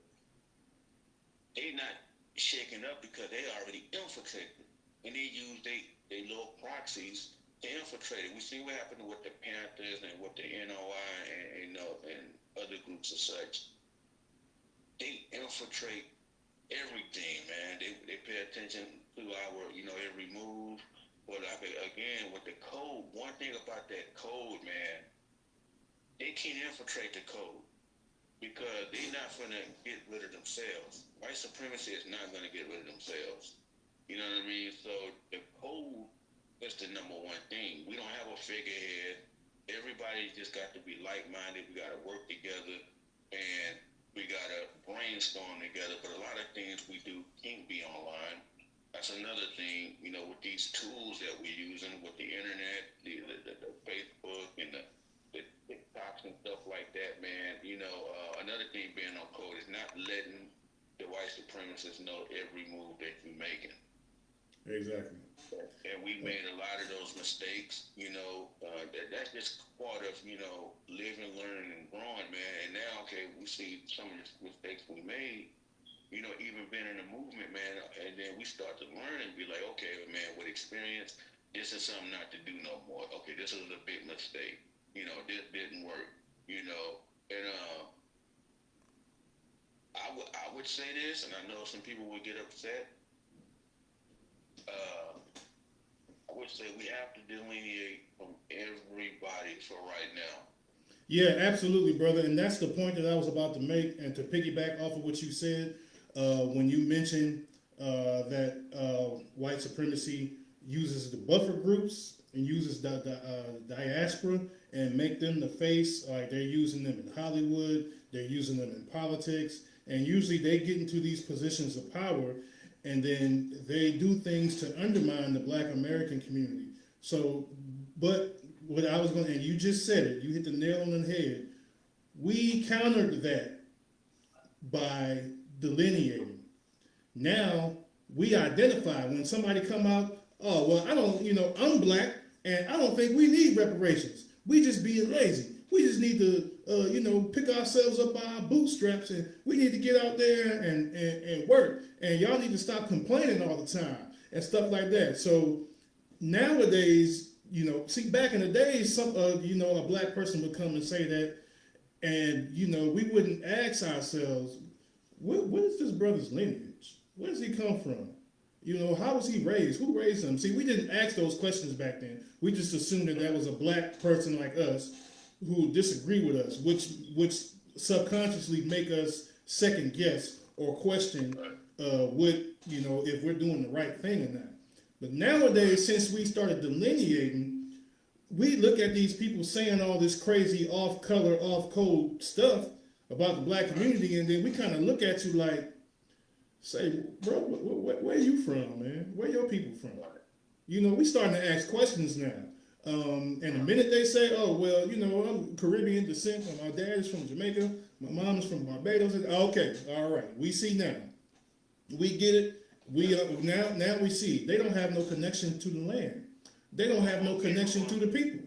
they not shaking up because they already infiltrated. And they use they little proxies to infiltrate it. We see what happened with the Panthers and with the NOI and other groups of such. They infiltrate everything, man. They pay attention to our, every move. But like, again, with the code, one thing about that code, man, they can't infiltrate the code because they're not going to get rid of themselves. White supremacy is not going to get rid of themselves. You know what I mean? So the code is the number one thing. We don't have a figurehead. Everybody just got to be like-minded. We got to work together, and we got to brainstorm together. But a lot of things we do can't be online. That's another thing, with these tools that we're using, with the internet, the Facebook, and the TikToks and stuff like that, man. Another thing being on code is not letting the white supremacists know every move that you're making. Exactly. And we made a lot of those mistakes, that's just part of, living, learning, and growing, man. And now, okay, we see some of the mistakes we made, even being in the movement, man. And then we start to learn and be like, okay, man, with experience, this is something not to do no more. Okay, this was a big mistake. This didn't work, And I would say this, and I know some people would get upset. I would say we have to delineate from everybody for right now. Yeah, absolutely, brother. And that's the point that I was about to make. And to piggyback off of what you said, when you mentioned that white supremacy uses the buffer groups and uses the diaspora and make them the face, like they're using them in Hollywood, they're using them in politics, and usually they get into these positions of power and then they do things to undermine the Black American community. So, but what I was going to, and you just said it, you hit the nail on the head. We countered that by delineating. Now we identify when somebody come out, oh, well, I don't, I'm Black and I don't think we need reparations. We just being lazy. We just need to, pick ourselves up by our bootstraps, and we need to get out there and work. And y'all need to stop complaining all the time and stuff like that. So nowadays, see, back in the days, a Black person would come and say that, and we wouldn't ask ourselves, what is this brother's lineage? Where does he come from? How was he raised? Who raised him? See, we didn't ask those questions back then. We just assumed that was a Black person like us who disagree with us, which subconsciously make us second guess or question if we're doing the right thing or not. But nowadays, since we started delineating, we look at these people saying all this crazy off-color, off-code stuff about the Black community, and then we kind of look at you like, say, bro, where you from, man? Where your people from? We starting to ask questions now. And the minute they say, oh, well, I'm Caribbean descent, my dad is from Jamaica, my mom is from Barbados, okay, all right, we see now. We get it. We now we see they don't have no connection to the land. They don't have no connection to the people.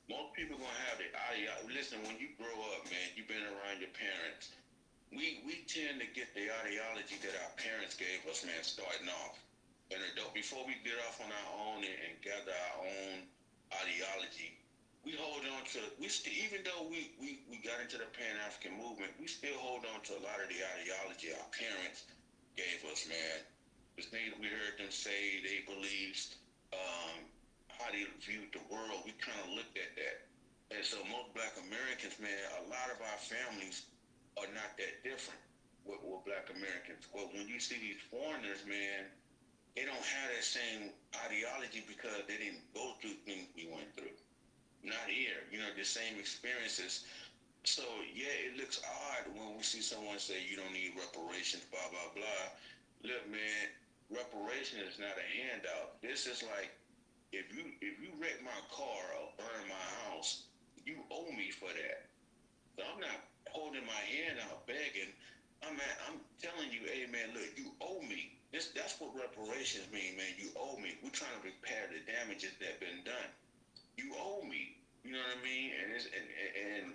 Most people gonna have the ideology. Listen, when you grow up, man, you've been around your parents. We tend to get the ideology that our parents gave us, man, starting off. And before we get off on our own and gather our own ideology, we hold on to, even though we got into the Pan-African movement, we still hold on to a lot of the ideology our parents gave us, man. The things we heard them say, they believed, how they viewed the world, we kind of looked at that. And so most Black Americans, man, a lot of our families are not that different with Black Americans. But when you see these foreigners, man, they don't have that same ideology because they didn't go through things we went through. Not here, the same experiences. So, yeah, it looks odd when we see someone say you don't need reparations, blah, blah, blah. Look, man, reparation is not a handout. This is like, if you wreck my car or burn my house, you owe me for that. So I'm not holding my hand out begging. I'm telling you, hey, man, look, you owe me. That's what reparations mean, man. You owe me. We're trying to repair the damages that have been done. You owe me. You know what I mean? And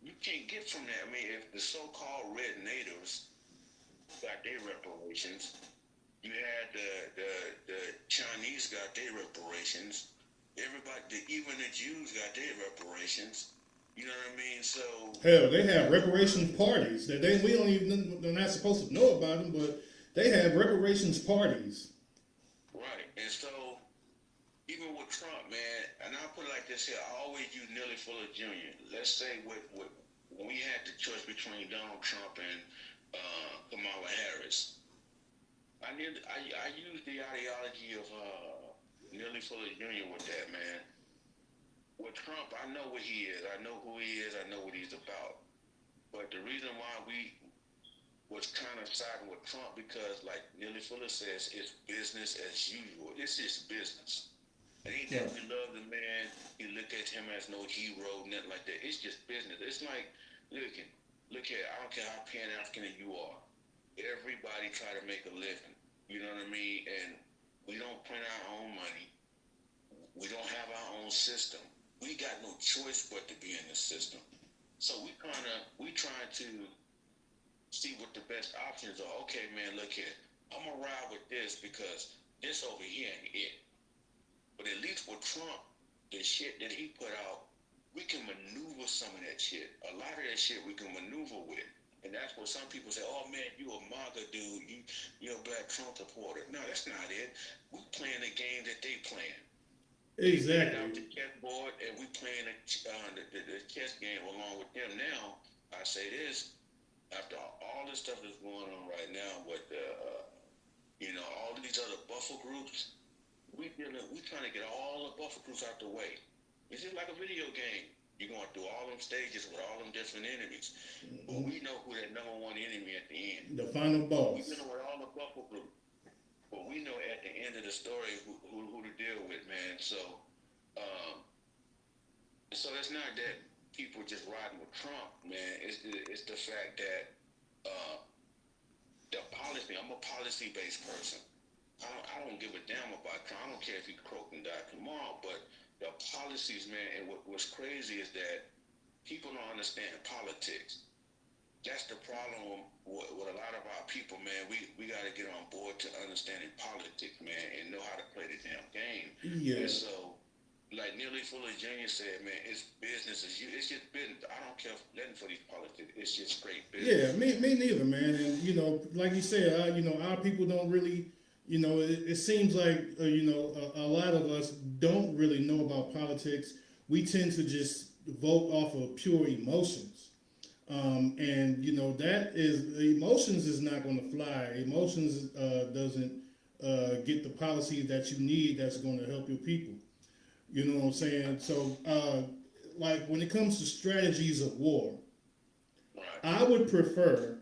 you can't get from that. I mean, if the so-called red natives got their reparations, you had the Chinese got their reparations. Everybody, even the Jews got their reparations. You know what I mean? So Hell, they have reparations parties that we don't even, they're not supposed to know about them, but they have reparations parties. right, and so even with Trump, man, and I'll put it like this here: I always use Nelly Fuller Jr. Let's say when we had the choice between Donald Trump and Kamala Harris, I used the ideology of Nelly Fuller Jr. with that, man. With Trump, I know what he is. I know who he is. I know what he's about. But the reason why we was kind of siding with Trump because, like Nelly Fuller says, it's business as usual. It's just business. It ain't that we love the man. You look at him as no hero, nothing like that. It's just business. It's like, look here. I don't care how Pan-African you are. Everybody try to make a living. You know what I mean? And we don't print our own money. We don't have our own system. We got no choice but to be in the system. So we trying to see what the best options are. Okay, man, look here. I'm gonna ride with this because this over here ain't it. But at least with Trump, the shit that he put out, we can maneuver some of that shit. A lot of that shit we can maneuver with. And that's what some people say, oh man, you a MAGA dude, you're a black Trump supporter. No, that's not it. We playing the game that they playing. Exactly. Out the chessboard, and we playing the chess game along with them. Now, I say this, after all this stuff that's going on right now with all these other buffer groups, we trying to get all the buffer groups out the way. It's just like a video game. You're going through all them stages with all them different enemies. But we know who that number one enemy at the end. The final boss. We know with all the buffer groups. But we know at the end of the story who to deal with, man. So it's not that people just riding with Trump, man. It's the fact that the policy. I'm a policy-based person. I don't give a damn about Trump. I don't care if he croak and die tomorrow. But the policies, man. And what's crazy is that people don't understand politics. That's the problem with a lot of our people, man. We got to get on board to understanding politics, man, and know how to play the damn game. Yeah. And so, like Nelly Fuller Jr. said, man, it's business as usual. It's just business. I don't care nothing for these politics. It's just straight business. Yeah, me neither, man. And like you said, our people don't really, it seems like a lot of us don't really know about politics. We tend to just vote off of pure emotions. And that is emotions is not going to fly. Emotions doesn't get the policy that you need that's going to help your people. You know what I'm saying? So, like when it comes to strategies of war, I would prefer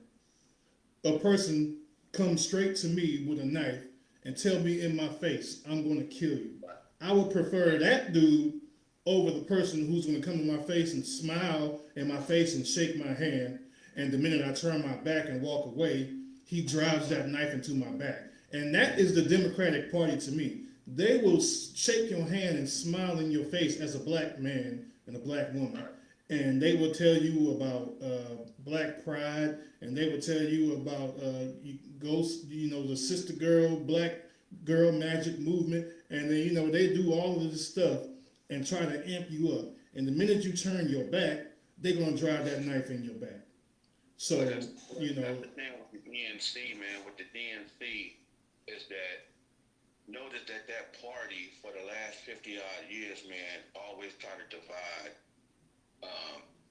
a person come straight to me with a knife and tell me in my face, I'm going to kill you. I would prefer that dude over the person who's going to come to my face and smile in my face and shake my hand. And the minute I turn my back and walk away, he drives that knife into my back. And that is the Democratic Party to me. They will shake your hand and smile in your face as a black man and a black woman. And they will tell you about black pride, and they will tell you about the sister girl, black girl magic movement. And then, they do all of this stuff and try to amp you up. And the minute you turn your back, they're going to drive that knife in your back. So, That's the thing with the DNC, man. With the DNC is that notice that party for the last 50-odd years, man, always try to divide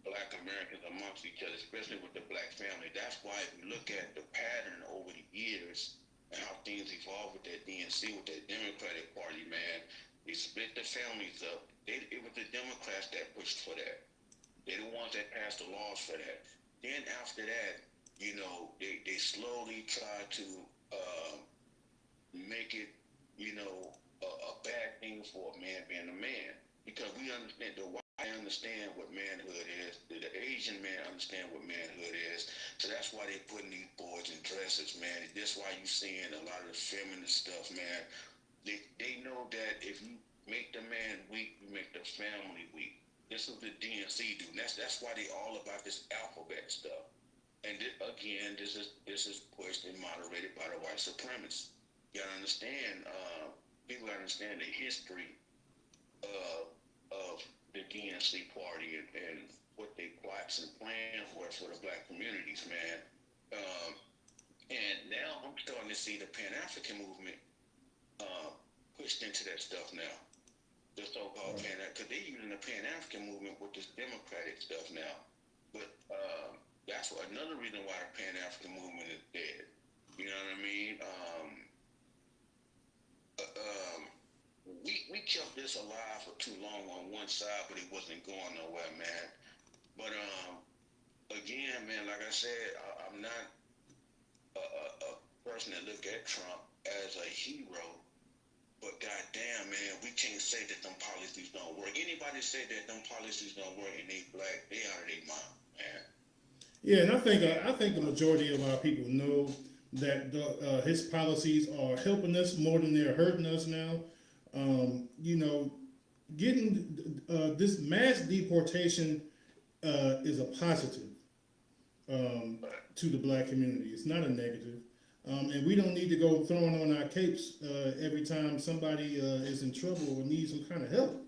black Americans amongst each other, especially with the black family. That's why if you look at the pattern over the years and how things evolved with that DNC, with that Democratic Party, man, they split the families up. It was the Democrats that pushed for that. They're the ones that passed the laws for that. Then after that, they slowly try to make it, a bad thing for a man being a man. Because we understand, the white understand what manhood is. The Asian man understand what manhood is. So that's why they putting these boys in dresses, man. That's why you seeing a lot of the feminist stuff, man. They know that if you make the man weak, you make the family weak. This is the DNC do. And that's why they all about this alphabet stuff. And again, this is pushed and moderated by the white supremacists. You gotta understand, people gotta understand the history of the DNC party and what they plots and plans were for the black communities, man. Um, and now I'm starting to see the Pan-African movement pushed into that stuff now. The so-called because they're using the Pan-African movement with this democratic stuff now. But that's another reason why the Pan-African movement is dead. You know what I mean? We kept this alive for too long on one side, but it wasn't going nowhere, man. But again, man, like I said, I'm not a person that look at Trump as a hero. But goddamn, man, we can't say that them policies don't work. Anybody say that them policies don't work and they black, they out of their mind, man. Yeah, and I think the majority of our people know that his policies are helping us more than they're hurting us now. You know, getting this mass deportation is a positive to the black community. It's not a negative. And we don't need to go throwing on our capes every time somebody is in trouble or needs some kind of help.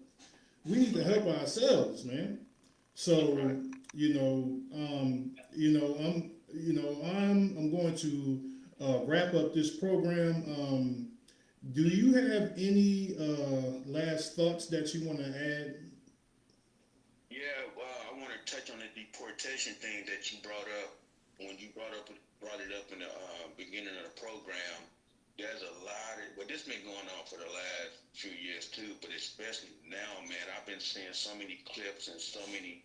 We need to help ourselves, man. So I'm going to wrap up this program. Do you have any last thoughts that you want to add? Yeah, well, I want to touch on the deportation thing that you brought up when you brought it up in the beginning of the program. There's a lot of, this been going on for the last few years too, but especially now, man, I've been seeing so many clips and so many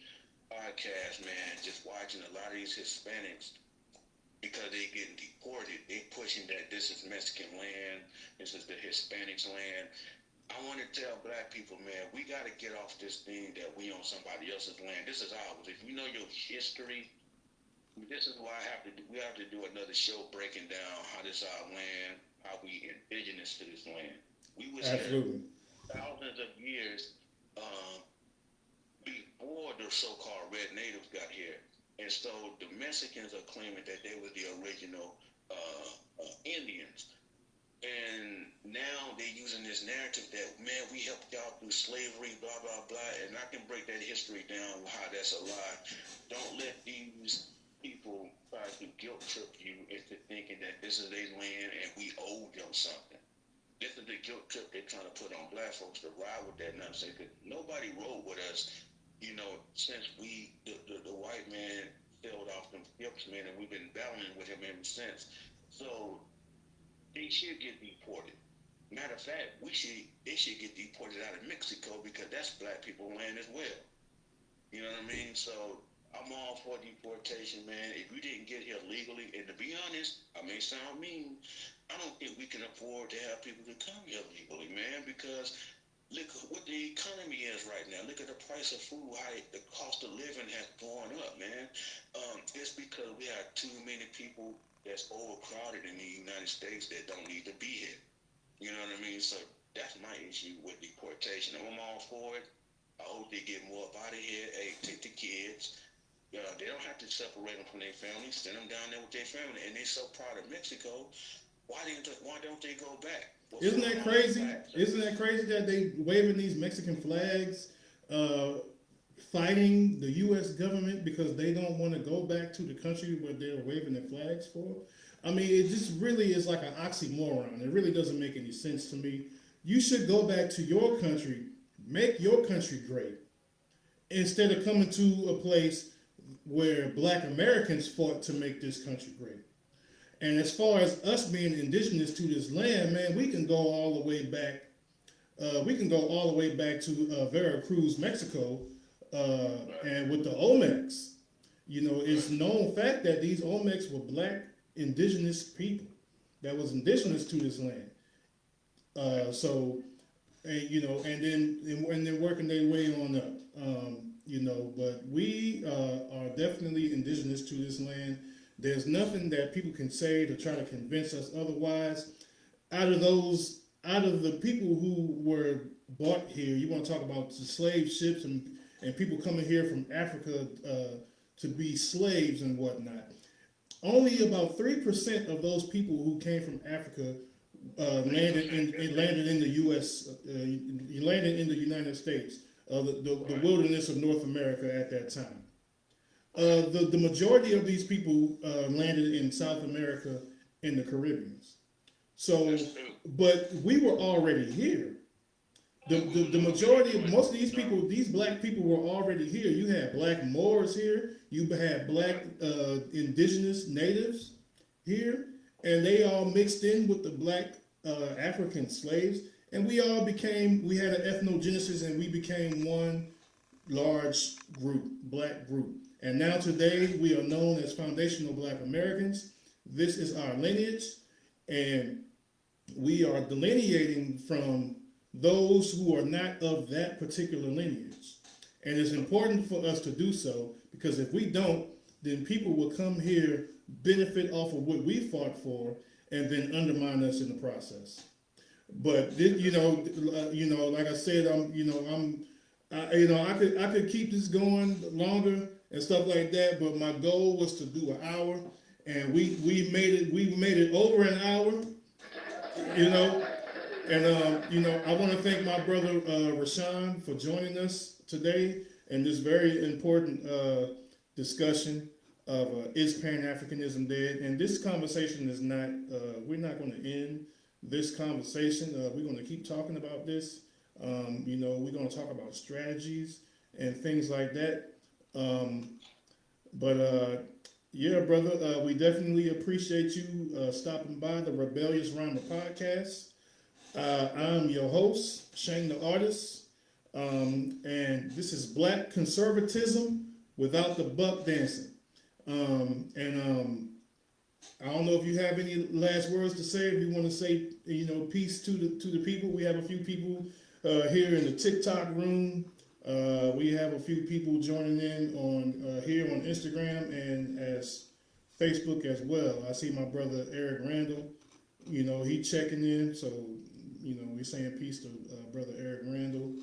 podcasts, man, just watching a lot of these Hispanics because they getting deported. They pushing that this is Mexican land, this is the Hispanics' land. I want to tell black people, man, we got to get off this thing that we own somebody else's land. This is ours. If you know your history, this is why we have to do another show breaking down how this our land, how we indigenous to this land. We was Absolutely. here thousands of years before the so-called red natives got here. And so the Mexicans are claiming that they were the original Indians. And now they're using this narrative that, man, we helped y'all through slavery, blah, blah, blah. And I can break that history down, how that's a lie. Don't let these people try to guilt trip you into thinking that this is their land and we owe them something. This is the guilt trip they're trying to put on black folks to ride with that nonsense. Because nobody rode with us, since the white man sailed off them ships, man, and we've been battling with him ever since. So they should get deported. Matter of fact, they should get deported out of Mexico because that's black people land as well. You know what I mean? So I'm all for deportation, man. If you didn't get here legally, and to be honest, I may sound mean, I don't think we can afford to have people to come here legally, man, because look what the economy is right now. Look at the price of food, how the cost of living has gone up, man. It's because we have too many people that's overcrowded in the United States that don't need to be here. You know what I mean? So that's my issue with deportation. I'm all for it. I hope they get more up out of here. Hey, take the kids. They don't have to separate them from their families. Send them down there with their family. And they're so proud of Mexico. Why don't they go back? Isn't that crazy? Isn't that crazy that they waving these Mexican flags, fighting the U.S. government because they don't want to go back to the country where they're waving their flags for? I mean, it just really is like an oxymoron. It really doesn't make any sense to me. You should go back to your country, make your country great, instead of coming to a place where black Americans fought to make this country great. And as far as us being indigenous to this land, man, we can go all the way back. To Veracruz, Mexico, and with the Olmecs. It's known fact that these Olmecs were black indigenous people that was indigenous to this land. And then working their way on up. But we are definitely indigenous to this land. There's nothing that people can say to try to convince us otherwise. Out of the people who were bought here. You want to talk about the slave ships and people coming here from Africa to be slaves and whatnot. Only about 3% of those people who came from Africa landed in the U.S. Landed in the United States, the wilderness of North America at that time. The majority of these people landed in South America and the Caribbean. So, but we were already here. The majority of most of these people, these black people were already here. You had black Moors here. You had black indigenous natives here, and they all mixed in with the black African slaves, and we all became. We had an ethnogenesis, and we became one large group, black group. And now today we are known as foundational Black Americans. This is our lineage, and we are delineating from those who are not of that particular lineage. And it's important for us to do so, because if we don't, then people will come here, benefit off of what we fought for, and then undermine us in the process. But like I said, I could keep this going longer and stuff like that, but my goal was to do an hour, and we made it over an hour, And I want to thank my brother Rashawn for joining us today in this very important discussion of is Pan-Africanism dead? And this conversation is not. We're not going to end this conversation. We're going to keep talking about this. We're going to talk about strategies and things like that. Yeah, brother, we definitely appreciate you stopping by the Rebellious Rhymer podcast. I'm your host, Shane the Artist, and this is Black Conservatism without the buck dancing. I don't know if you have any last words to say. If you want to say, peace to the people. We have a few people here in the TikTok room. We have a few people joining in on here on Instagram and as Facebook as well. I see my brother Eric Randall. He checking in, so we're saying peace to brother Eric Randall.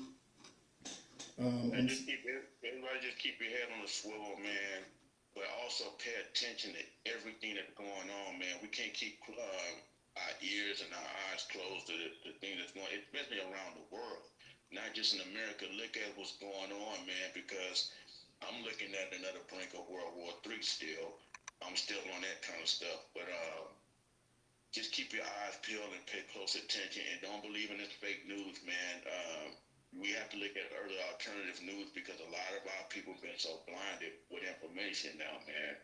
And everybody just keep your head on the swivel, man. But also pay attention to everything that's going on, man. We can't keep our ears and our eyes closed to the thing that's going on, especially around the world. Not just in America. Look at what's going on, man, because I'm looking at another brink of World War III still. I'm still on that kind of stuff. But just keep your eyes peeled and pay close attention, and don't believe in this fake news, man. We have to look at early alternative news because a lot of our people have been so blinded with information now, man.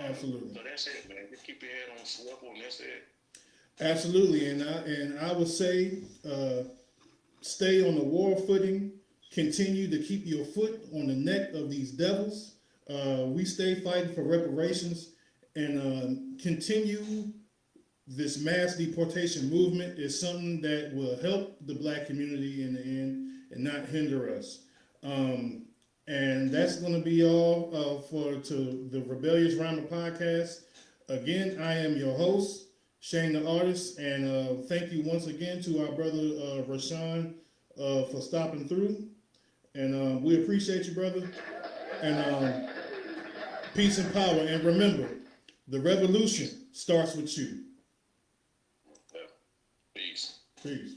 Absolutely. So that's it, man. Just keep your head on the swivel, and that's it. Absolutely, and I would say stay on the war footing. Continue to keep your foot on the neck of these devils. We stay fighting for reparations and continue. This mass deportation movement is something that will help the Black community in the end and not hinder us. And that's going to be all to the Rebellious Rhymer podcast. Again, I am your host, Shane the Artist, and thank you once again to our brother Rashawn for stopping through. And we appreciate you, brother. And peace and power. And remember, the revolution starts with you. Peace. Peace.